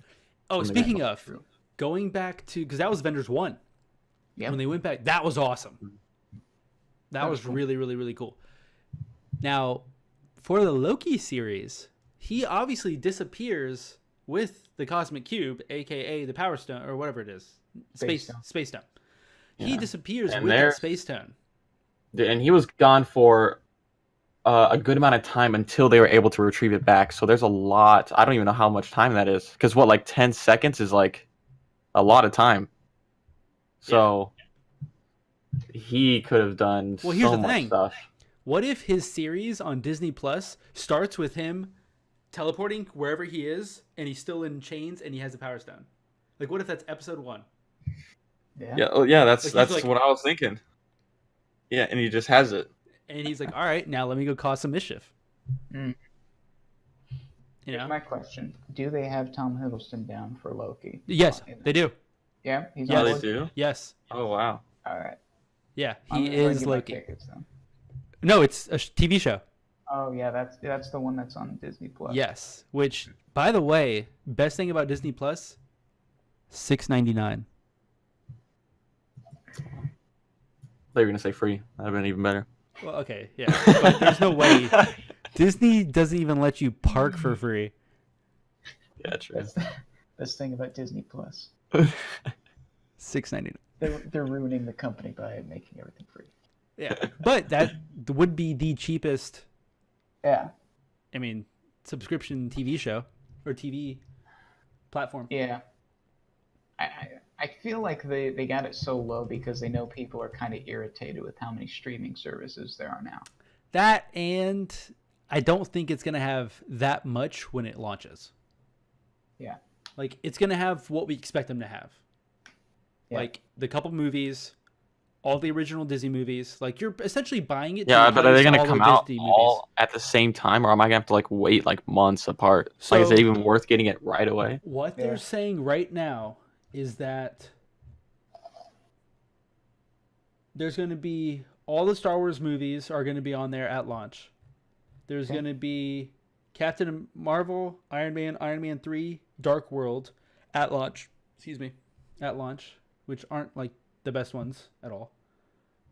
S1: Oh,
S2: from the
S1: speaking
S2: guy.
S1: of going back to, because that was Avengers 1.
S3: Yep.
S1: When they went back, that was awesome. That was
S3: cool.
S1: really, really, really cool. Now, for the Loki series, he obviously disappears with the Cosmic Cube, aka the Power Stone, or whatever it is. Space Stone. He
S2: Yeah.
S1: disappears
S2: And
S1: with that
S2: there's-
S1: Space Stone.
S2: And he was gone for a good amount of time until they were able to retrieve it back. So there's a lot. I don't even know how much time that is. Because what, like 10 seconds is like a lot of time. So he could have done
S1: Well, here's
S2: so
S1: the
S2: much
S1: thing.
S2: stuff.
S1: What if his series on Disney Plus starts with him teleporting wherever he is, and he's still in chains, and he has the Power Stone? Like, what if that's episode 1?
S2: Yeah, that's
S1: Like, he's
S2: that's
S1: like-
S2: what I was thinking. Yeah, and he just has it.
S1: And he's like, all right, now let me go cause some mischief.
S3: Mm.
S1: You know?
S3: My question: do they have Tom Hiddleston down for Loki?
S1: Yes, they do.
S3: Yeah, he's
S1: Yes.
S3: on
S2: Oh,
S3: board?
S2: they do?
S1: Yes.
S2: Oh, wow.
S3: All right.
S1: Yeah,
S3: I'm
S1: he
S3: gonna go
S1: is
S3: get my
S1: Loki.
S3: tickets, then.
S1: No, it's a TV show.
S3: Oh yeah, that's the one that's on Disney Plus.
S1: Yes. Which, by the way, best thing about Disney Plus, $6.99.
S2: I thought you were going to say free. That would have been even better.
S1: Well, okay, yeah, but there's no way. Disney doesn't even let you park for free.
S2: Yeah, true.
S3: That's the best thing about Disney Plus.
S1: $6.99.
S3: They're ruining the company by making everything free.
S1: Yeah, but that would be the cheapest.
S3: Yeah.
S1: I mean, subscription TV show or TV platform.
S3: Yeah. I feel like they got it so low because they know people are kind of irritated with how many streaming services there are now.
S1: That, and I don't think it's gonna have that much when it launches.
S3: Yeah.
S1: Like, it's gonna have what we expect them to have.
S3: Yeah.
S1: Like the couple movies, all the original Disney movies. Like, you're essentially buying it.
S2: Yeah,
S1: to
S2: but are they
S1: replace
S2: going to
S1: all the
S2: come out
S1: Disney
S2: all at the same time, or am I going to have to like wait like months apart? Like, is
S1: So-
S2: it even worth getting it right away?
S1: What
S3: Yeah.
S1: they're saying right now is that there's going to be all the Star Wars movies are going to be on there at launch. There's
S3: Okay.
S1: going to be Captain Marvel, Iron Man 3, Dark World, at launch. Excuse me, at launch, which aren't like the best ones at all.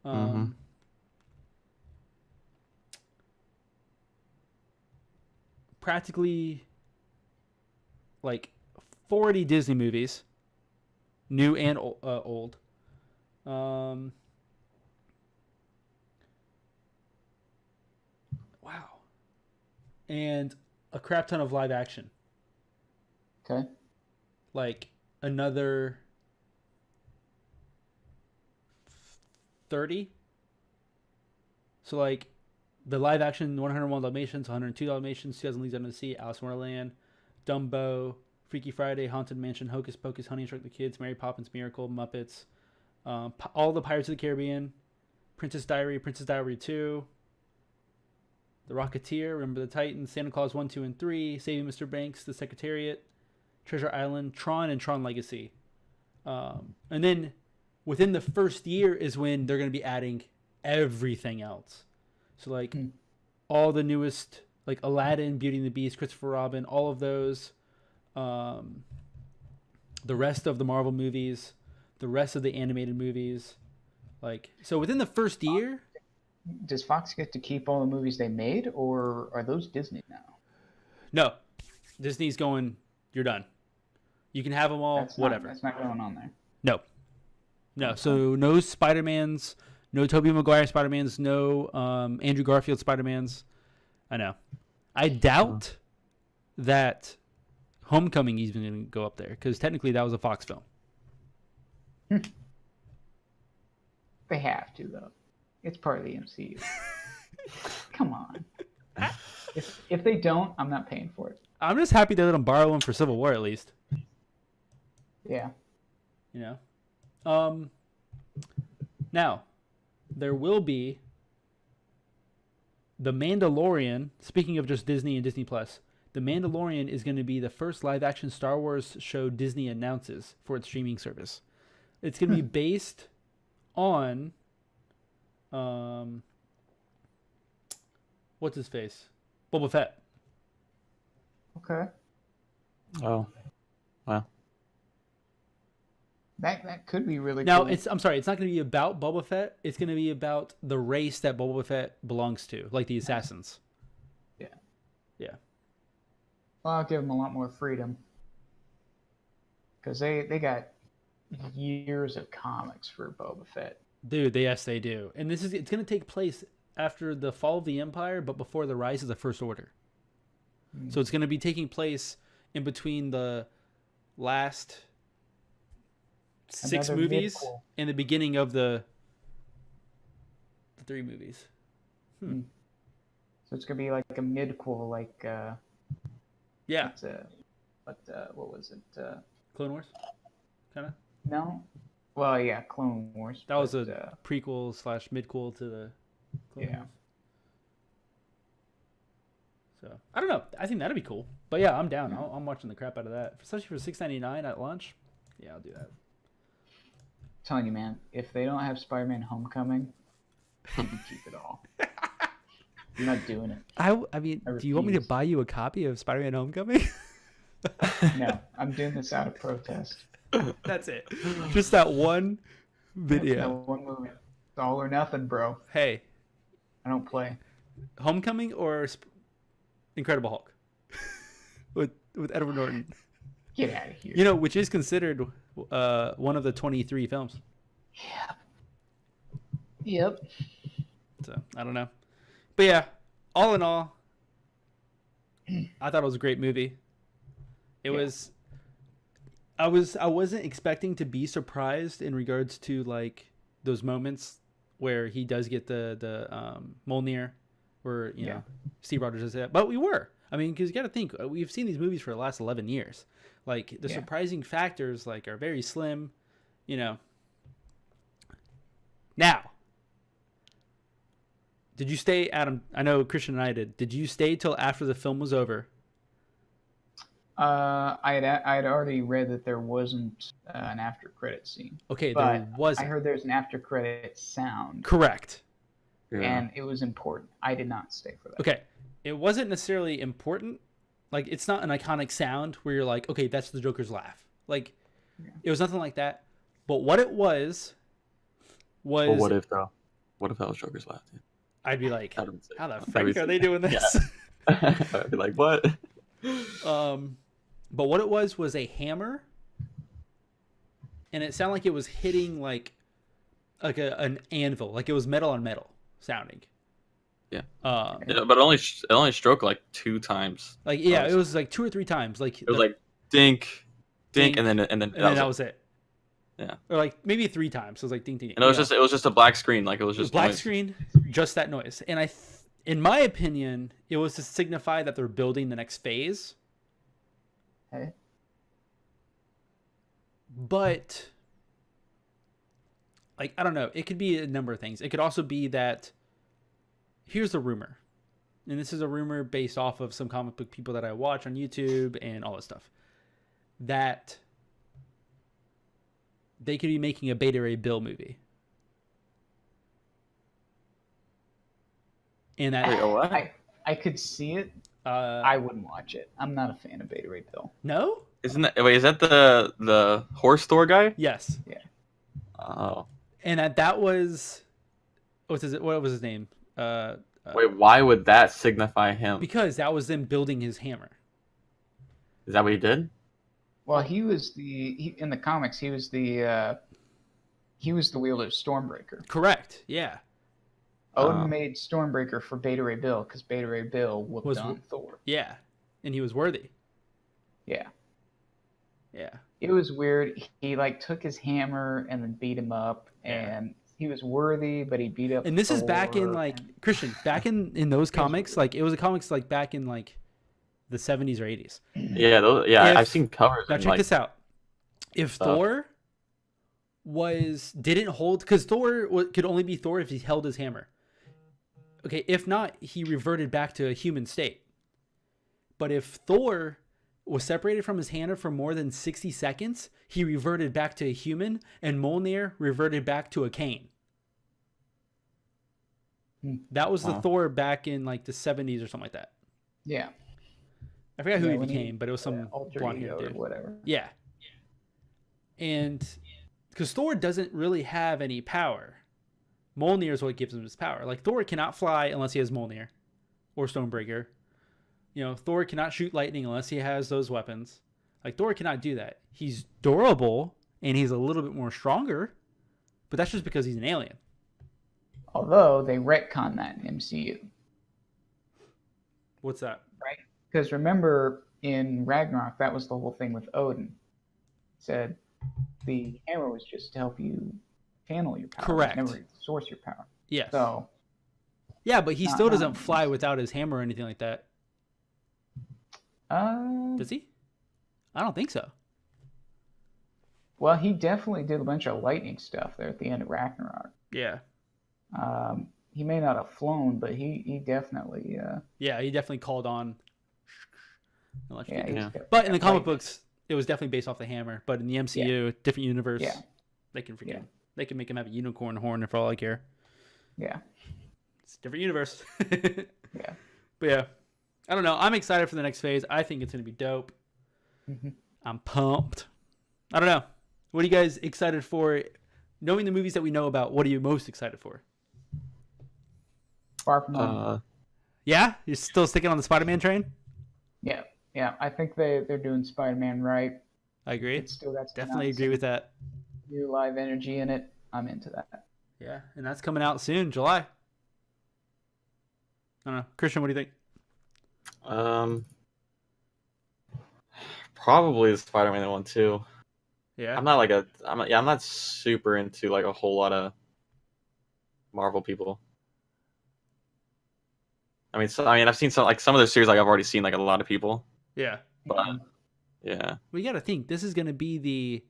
S2: Mhm.
S1: Practically like 40 Disney movies, new and old. Wow. And a crap ton of live action.
S3: Okay.
S1: Like another 30. So like the live action 101 Dalmatians, 102 Dalmatians, 2000 Leagues Under the Sea, Alice in Wonderland, Dumbo, Freaky Friday, Haunted Mansion, Hocus Pocus, Honey and Shrunk the Kids, Mary Poppins Miracle, Muppets, all the Pirates of the Caribbean, Princess Diary 2, The Rocketeer, Remember the Titans, Santa Claus 1, 2, and 3, Saving Mr. Banks, The Secretariat, Treasure Island, Tron, and Tron Legacy. And then within the first year is when they're going to be adding everything else. So like all the newest, like Aladdin, Beauty and the Beast, Christopher Robin, all of those, the rest of the Marvel movies, the rest of the animated movies, like so within the first year.
S3: Does Fox get to keep all the movies they made, or are those Disney now?
S1: No, Disney's going. You're done. You can have them all. Whatever.
S3: That's not going on there.
S1: No. So no Spider-Mans. No Tobey Maguire Spider-Mans, no Andrew Garfield Spider-Mans. I know. I doubt that Homecoming is even going to go up there because technically that was a Fox film.
S3: They have to, though. It's part of the MCU. Come on. If they don't, I'm not paying for it.
S1: I'm just happy they let them borrow one for Civil War at least.
S3: Yeah.
S1: You know? Now, there will be The Mandalorian. Speaking of just Disney and Disney Plus, The Mandalorian is going to be the first live-action Star Wars show Disney announces for its streaming service. It's going to be based on, what's his face? Boba Fett.
S3: Okay.
S2: Oh, wow.
S3: That could be really
S1: Now,
S3: cool.
S1: I'm sorry, it's not going to be about Boba Fett. It's going to be about the race that Boba Fett belongs to, like the Assassins.
S3: Yeah.
S1: Yeah.
S3: Well, I'll give them a lot more freedom. Because they got years of comics for Boba Fett.
S1: Dude, yes, they do. And it's going to take place after the fall of the Empire, but before the rise of the First Order. So it's going to be taking place in between the last 6 movies
S3: mid-quel.
S1: and the beginning of the 3 movies.
S3: So it's gonna be like a mid-quel, like
S1: Yeah.
S3: what was it?
S1: Clone Wars? Kind of?
S3: No. Well, yeah, Clone Wars.
S1: That was a prequel / midquel to the Clone
S3: Yeah.
S1: Wars. So, I don't know. I think that'd be cool. But yeah, I'm down. I'm watching the crap out of that. Especially for $6.99 at launch. Yeah, I'll do that.
S3: I'm telling you, man, if they don't have Spider-Man Homecoming, you can keep it all. I'm not doing it.
S1: I mean, do you want me to
S3: refuse.
S1: buy you a copy of Spider-Man Homecoming?
S3: No, I'm doing this out of protest.
S1: That's it. Just that one
S3: That
S1: video.
S3: one movie. It's all or nothing, bro.
S1: Hey,
S3: I don't play.
S1: Homecoming or Incredible Hulk? with Edward Norton.
S3: Get out of here.
S1: You know, which is considered one of the 23 films.
S3: Yeah. Yep.
S1: So, I don't know. But yeah, all in all, I thought it was a great movie. It was I wasn't expecting to be surprised in regards to like those moments where he does get the Mjolnir, where you know Steve Rogers does that, but we were. I mean, because you got to think we've seen these movies for the last 11 years. Like the surprising factors like are very slim, you know. Now, did you stay, Adam? I know Christian and I did. Did you stay till after the film was over?
S3: I had already read that there wasn't an after credit scene.
S1: Okay,
S3: But
S1: there wasn't.
S3: I heard there's an after credit sound,
S1: Correct.
S3: and it was important. I did not stay for that.
S1: Okay, it wasn't necessarily important. Like, it's not an iconic sound where you're like, okay, that's the Joker's laugh. Like, it was nothing like that. But what it was
S2: Well, what if though? What if that was Joker's laugh? Dude?
S1: I'd be like,
S2: That'd be sick.
S1: how the
S2: That'd
S1: frick
S2: be
S1: are they doing this?
S2: I'd be like, what?
S1: But what it was a hammer, and it sounded like it was hitting like an anvil, like it was metal on metal sounding.
S2: Yeah.
S1: Yeah,
S2: But it only struck like 2 times.
S1: like it was like 2 or 3 times. Like
S2: it was like dink, dink, and then
S1: that was it.
S2: Yeah.
S1: Or like maybe 3 times. So it was like ding, ding.
S2: And it was just a black screen. Like it was just
S1: black
S2: noise.
S1: screen, just that noise. And in my opinion, it was to signify that they're building the next phase.
S3: Okay.
S1: But like, I don't know. It could be a number of things. It could also be that here's the rumor. And this is a rumor based off of some comic book people that I watch on YouTube and all this stuff. That they could be making a Beta Ray Bill movie. And that
S2: Wait, what?
S3: I could see it.
S1: I
S3: I wouldn't watch it. I'm not a fan of Beta Ray Bill.
S1: no?
S2: Is that the horse store guy?
S1: Yes.
S2: Oh.
S1: And that was what was his name?
S2: Wait, why would that signify him?
S1: Because that was them building his hammer.
S2: Is that what he did?
S3: Well, in the comics he was the wielder of Stormbreaker.
S1: Correct. Yeah.
S3: Odin made Stormbreaker for Beta Ray Bill because Beta Ray Bill whooped on Thor.
S1: Yeah. And he was worthy.
S3: Yeah.
S1: Yeah.
S3: It was weird. He like took his hammer and then beat him up, and he was worthy, but he beat up.
S1: And this is
S3: Thor,
S1: back in like Christian, back in those comics, like it was a comics like back in like the 70s or 80s.
S2: Yeah, I've seen covers.
S1: Now
S2: and,
S1: check
S2: like,
S1: this out. If Thor didn't hold, because Thor could only be Thor if he held his hammer. Okay, if not, he reverted back to a human state. But if Thor was separated from his hammer for more than 60 seconds, he reverted back to a human, and Mjolnir reverted back to a cane. That was the Thor back in like the 70s or something like that.
S3: Yeah.
S1: I forgot who he became, but it was some
S3: alter
S1: blonde
S3: ego
S1: dude.
S3: or whatever.
S1: Yeah. And because Thor doesn't really have any power. Mjolnir is what gives him his power. Like, Thor cannot fly unless he has Mjolnir or Stonebreaker. You know, Thor cannot shoot lightning unless he has those weapons. Like, Thor cannot do that. He's durable and he's a little bit more stronger, but that's just because he's an alien.
S3: Although they retcon that in MCU.
S1: What's that?
S3: Right? Because remember in Ragnarok, that was the whole thing with Odin. Said the hammer was just to help you channel your power.
S1: Correct.
S3: Never source your power.
S1: Yes.
S3: So.
S1: Yeah, but he still doesn't fly without his hammer or anything like that. Does he? I don't think so.
S3: Well, he definitely did a bunch of lightning stuff there at the end of Ragnarok.
S1: Yeah.
S3: He may not have flown, but he definitely.
S1: Yeah, he definitely called on.
S3: Yeah.
S1: But in the comic books, it was definitely based off the hammer. But in the MCU, different universe, they can they can make him have a unicorn horn for all I care.
S3: Yeah.
S1: It's a different universe.
S3: Yeah.
S1: But yeah, I don't know. I'm excited for the next phase. I think it's going to be dope.
S3: Mm-hmm.
S1: I'm pumped. I don't know. What are you guys excited for? Knowing the movies that we know about, what are you most excited for?
S3: Far from home.
S1: Yeah? You're still sticking on the Spider-Man train?
S3: Yeah. Yeah. I think they're doing Spider-Man right.
S1: I agree.
S3: It's still got
S1: definitely agree with that.
S3: New live energy in it. I'm into that.
S1: Yeah, and that's coming out soon, July. I don't know. Christian, what do you think?
S2: Probably the Spider-Man one too.
S1: Yeah.
S2: I'm not super into like a whole lot of Marvel people. I've seen some of the series, like I've already seen like a lot of people.
S1: Yeah.
S2: But yeah.
S1: We got to think this is going to be the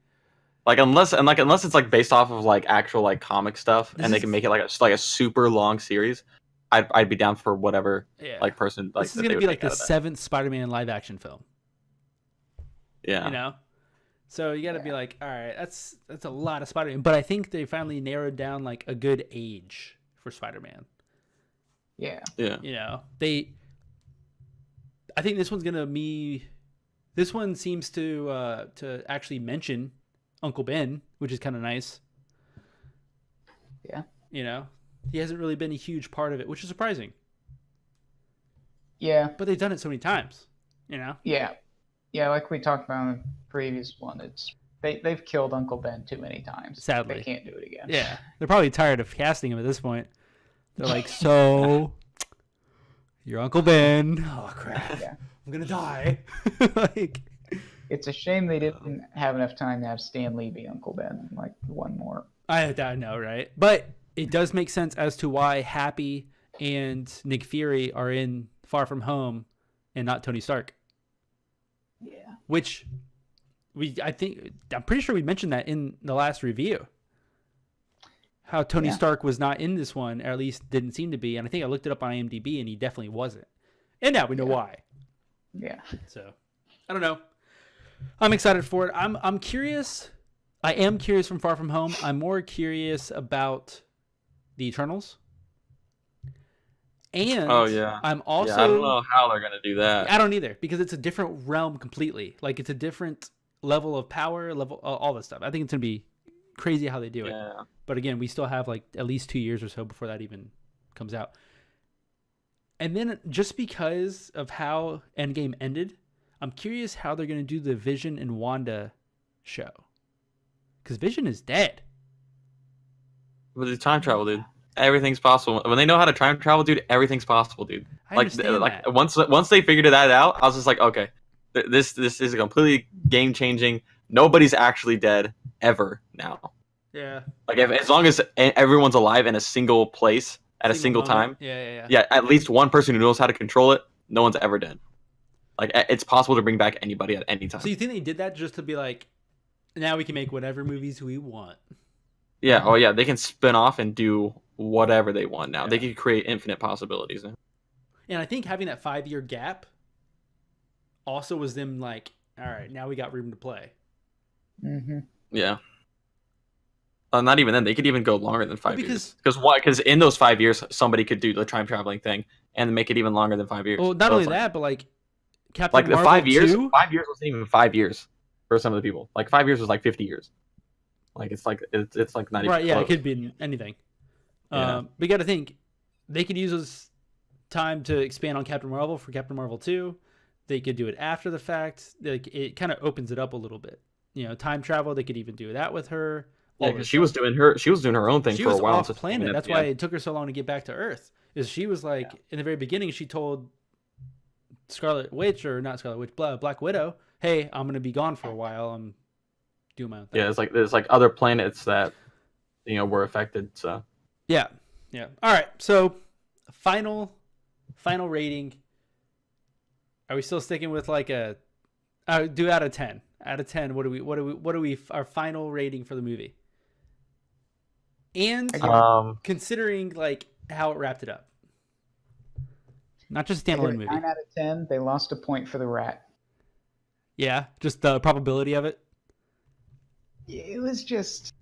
S2: unless it's like based off of like actual like comic stuff and they can make it like a super long series, I'd be down for whatever person like
S1: this is going to be like the 7th Spider-Man live action film.
S2: Yeah.
S1: You know? So you got to be like, all right, that's a lot of Spider-Man, but I think they finally narrowed down like a good age for Spider-Man.
S3: Yeah.
S2: Yeah.
S1: You know, I think this one's gonna be. This one seems to actually mention Uncle Ben, which is kind of nice.
S3: Yeah.
S1: You know, he hasn't really been a huge part of it, which is surprising.
S3: Yeah.
S1: But they've done it so many times. You know.
S3: Yeah. Yeah. Like we talked about in the previous one, they've killed Uncle Ben too many times.
S1: Sadly,
S3: they can't do it again.
S1: Yeah, they're probably tired of casting him at this point. They're like, so you're Uncle Ben. Oh crap!
S3: Yeah.
S1: I'm gonna die. Like,
S3: It's a shame they didn't have enough time to have Stan Lee be Uncle Ben. Like one more.
S1: I know, right? But it does make sense as to why Happy and Nick Fury are in Far From Home and not Tony Stark.
S3: Yeah.
S1: Which I'm pretty sure we mentioned that in the last review. How Tony Stark was not in this one, or at least didn't seem to be. And I think I looked it up on IMDb and he definitely wasn't. And now we know why.
S3: Yeah.
S1: So, I don't know. I'm excited for it. I'm curious. I am curious from Far From Home. I'm more curious about the Eternals. And I'm also
S2: I don't know how they're gonna do that.
S1: I don't either, because it's a different realm completely. Like it's a different level of power, all this stuff. I think it's gonna be crazy how they do it.
S2: Yeah.
S1: But again, we still have like at least 2 years or so before that even comes out. And then just because of how Endgame ended, I'm curious how they're going to do the Vision and Wanda show. Because Vision is dead.
S2: With the time travel, dude, everything's possible. When they know how to time travel, dude, everything's possible, dude.
S1: I understand that.
S2: Once they figured that out, I was just like, okay, this is a completely game changing. Nobody's actually dead ever now.
S1: Yeah.
S2: Like as long as everyone's alive in a single place at a single
S1: moment.
S2: time.
S1: Yeah.
S2: Yeah, at least one person who knows how to control it. No one's ever dead. Like it's possible to bring back anybody at any time.
S1: So you think they did that just to be like, now we can make whatever movies we want?
S2: Yeah. Oh yeah, they can spin off and do whatever they want now.
S1: Yeah.
S2: They can create infinite possibilities now.
S1: And I think having that 5-year gap also was them like, all right, now we got room to play.
S3: Mm-hmm.
S2: Yeah. Not even then. They could even go longer than 5 years.
S1: Because
S2: Because in those 5 years, somebody could do the time traveling thing and make it even longer than 5 years.
S1: Well, not
S2: So
S1: only
S2: it's like,
S1: that, but like Captain
S2: like the
S1: Marvel
S2: 5 years.
S1: 2?
S2: 5 years wasn't even 5 years for some of the people. Like 5 years was like 50 years. Like it's like not even
S1: right. Yeah,
S2: close.
S1: it could be anything.
S2: Yeah.
S1: But you got to think they could use this time to expand on Captain Marvel for Captain Marvel 2. They could do it after the fact. Like it kind of opens it up a little bit. You know, time travel. They could even do that with her.
S2: Yeah, because she was doing her own thing
S1: she
S2: for
S1: was
S2: a while.
S1: off planet. That's why it took her so long to get back to Earth. Is she was like in the very beginning, she told Scarlet Witch, or not Scarlet Witch, Black Widow, "Hey, I'm gonna be gone for a while. I'm doing my own thing."
S2: Yeah, it's like there's like other planets that were affected. So
S1: yeah. All right, so final rating. Are we still sticking with like a do out of 10? Out of 10, what do we our final rating for the movie? And considering like how it wrapped it up, not just a standalone movie.
S3: 9 out of 10. They lost a point for the rat.
S1: Yeah, just the probability of it.
S3: It was just,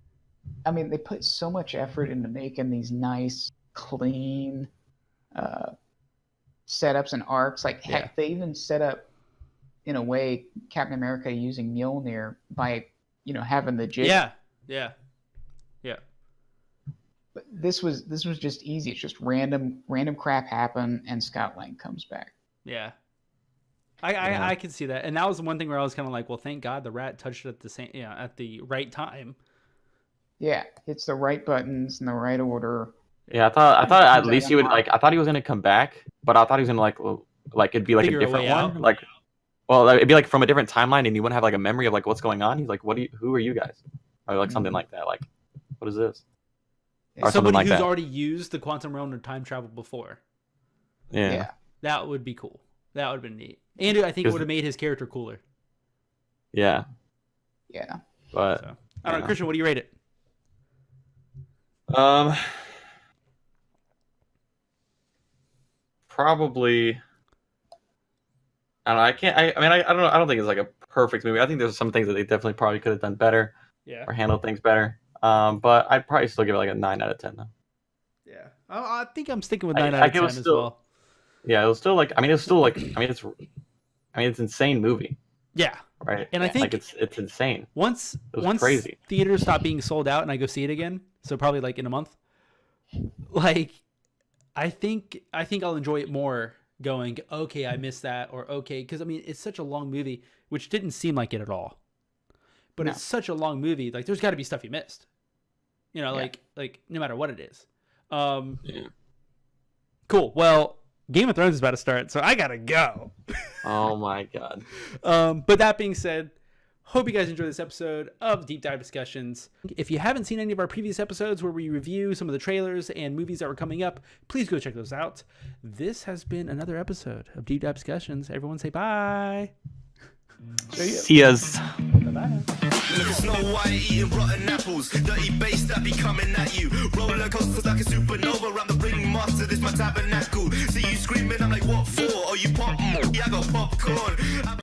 S3: I mean, they put so much effort into making these nice, clean setups and arcs. Like, heck, they even set up, in a way, Captain America using Mjolnir by, having the jig.
S1: Yeah.
S3: But this was just easy. It's just random crap happen, and Scott Lang comes back.
S1: Yeah. I can see that, and that was the one thing where I was kind of like, well, thank God the rat touched it at the right time.
S3: Yeah, hits the right buttons in the right order.
S2: Yeah, I thought at least he would I thought he was gonna come back, but I thought he was gonna like it'd be like
S1: figure
S2: a different
S1: way
S2: one,
S1: out.
S2: like. Well, it'd be like from a different timeline, and you wouldn't have like a memory of like what's going on. He's like, who are you guys? Or like something like that. Like, what is this?
S1: Or somebody who's already used the quantum realm or time travel before.
S2: Yeah.
S1: That would be cool. That would have been neat. And I think it would have made his character cooler.
S2: Yeah.
S3: Yeah.
S2: But
S1: so, I don't know, Christian, what do you rate it?
S2: Probably. I don't know. I don't know. I don't think it's like a perfect movie. I think there's some things that they definitely probably could have done better.
S1: Yeah.
S2: Or handled things better. But I'd probably still give it like a 9 out of 10 though.
S1: Yeah. I think I'm sticking with 9 out of 10 as well.
S2: Yeah, it was still like. I mean, it's insane movie,
S1: Yeah,
S2: right?
S1: and I think
S2: like it's insane.
S1: once
S2: It was crazy.
S1: theaters stop being sold out and I go see it again, so probably like in a month, like I think I'll enjoy it more. Going, okay, I missed that, or okay, because I mean it's such a long movie, which didn't seem like it at all. But
S3: No.
S1: it's such a long movie. Like there's got to be stuff you missed. You know,
S3: Yeah.
S1: like no matter what it is.
S2: Yeah.
S1: Cool. Well, Game of Thrones is about to start, so I gotta go.
S2: Oh my god.
S1: But that being said, hope you guys enjoyed this episode of Deep Dive Discussions. If you haven't seen any of our previous episodes where we review some of the trailers and movies that were coming up, please go check those out. This has been another episode of Deep Dive Discussions. Everyone say bye.
S2: See yas.
S1: Bye-bye.
S5: Look at Snow White eating rotten apples. Dirty bass that be coming at you. Roller coasters like a supernova. Around the ringmaster, this my tabernacle. See you screaming, I'm like, what for? Oh, you pop? Yeah, I got popcorn.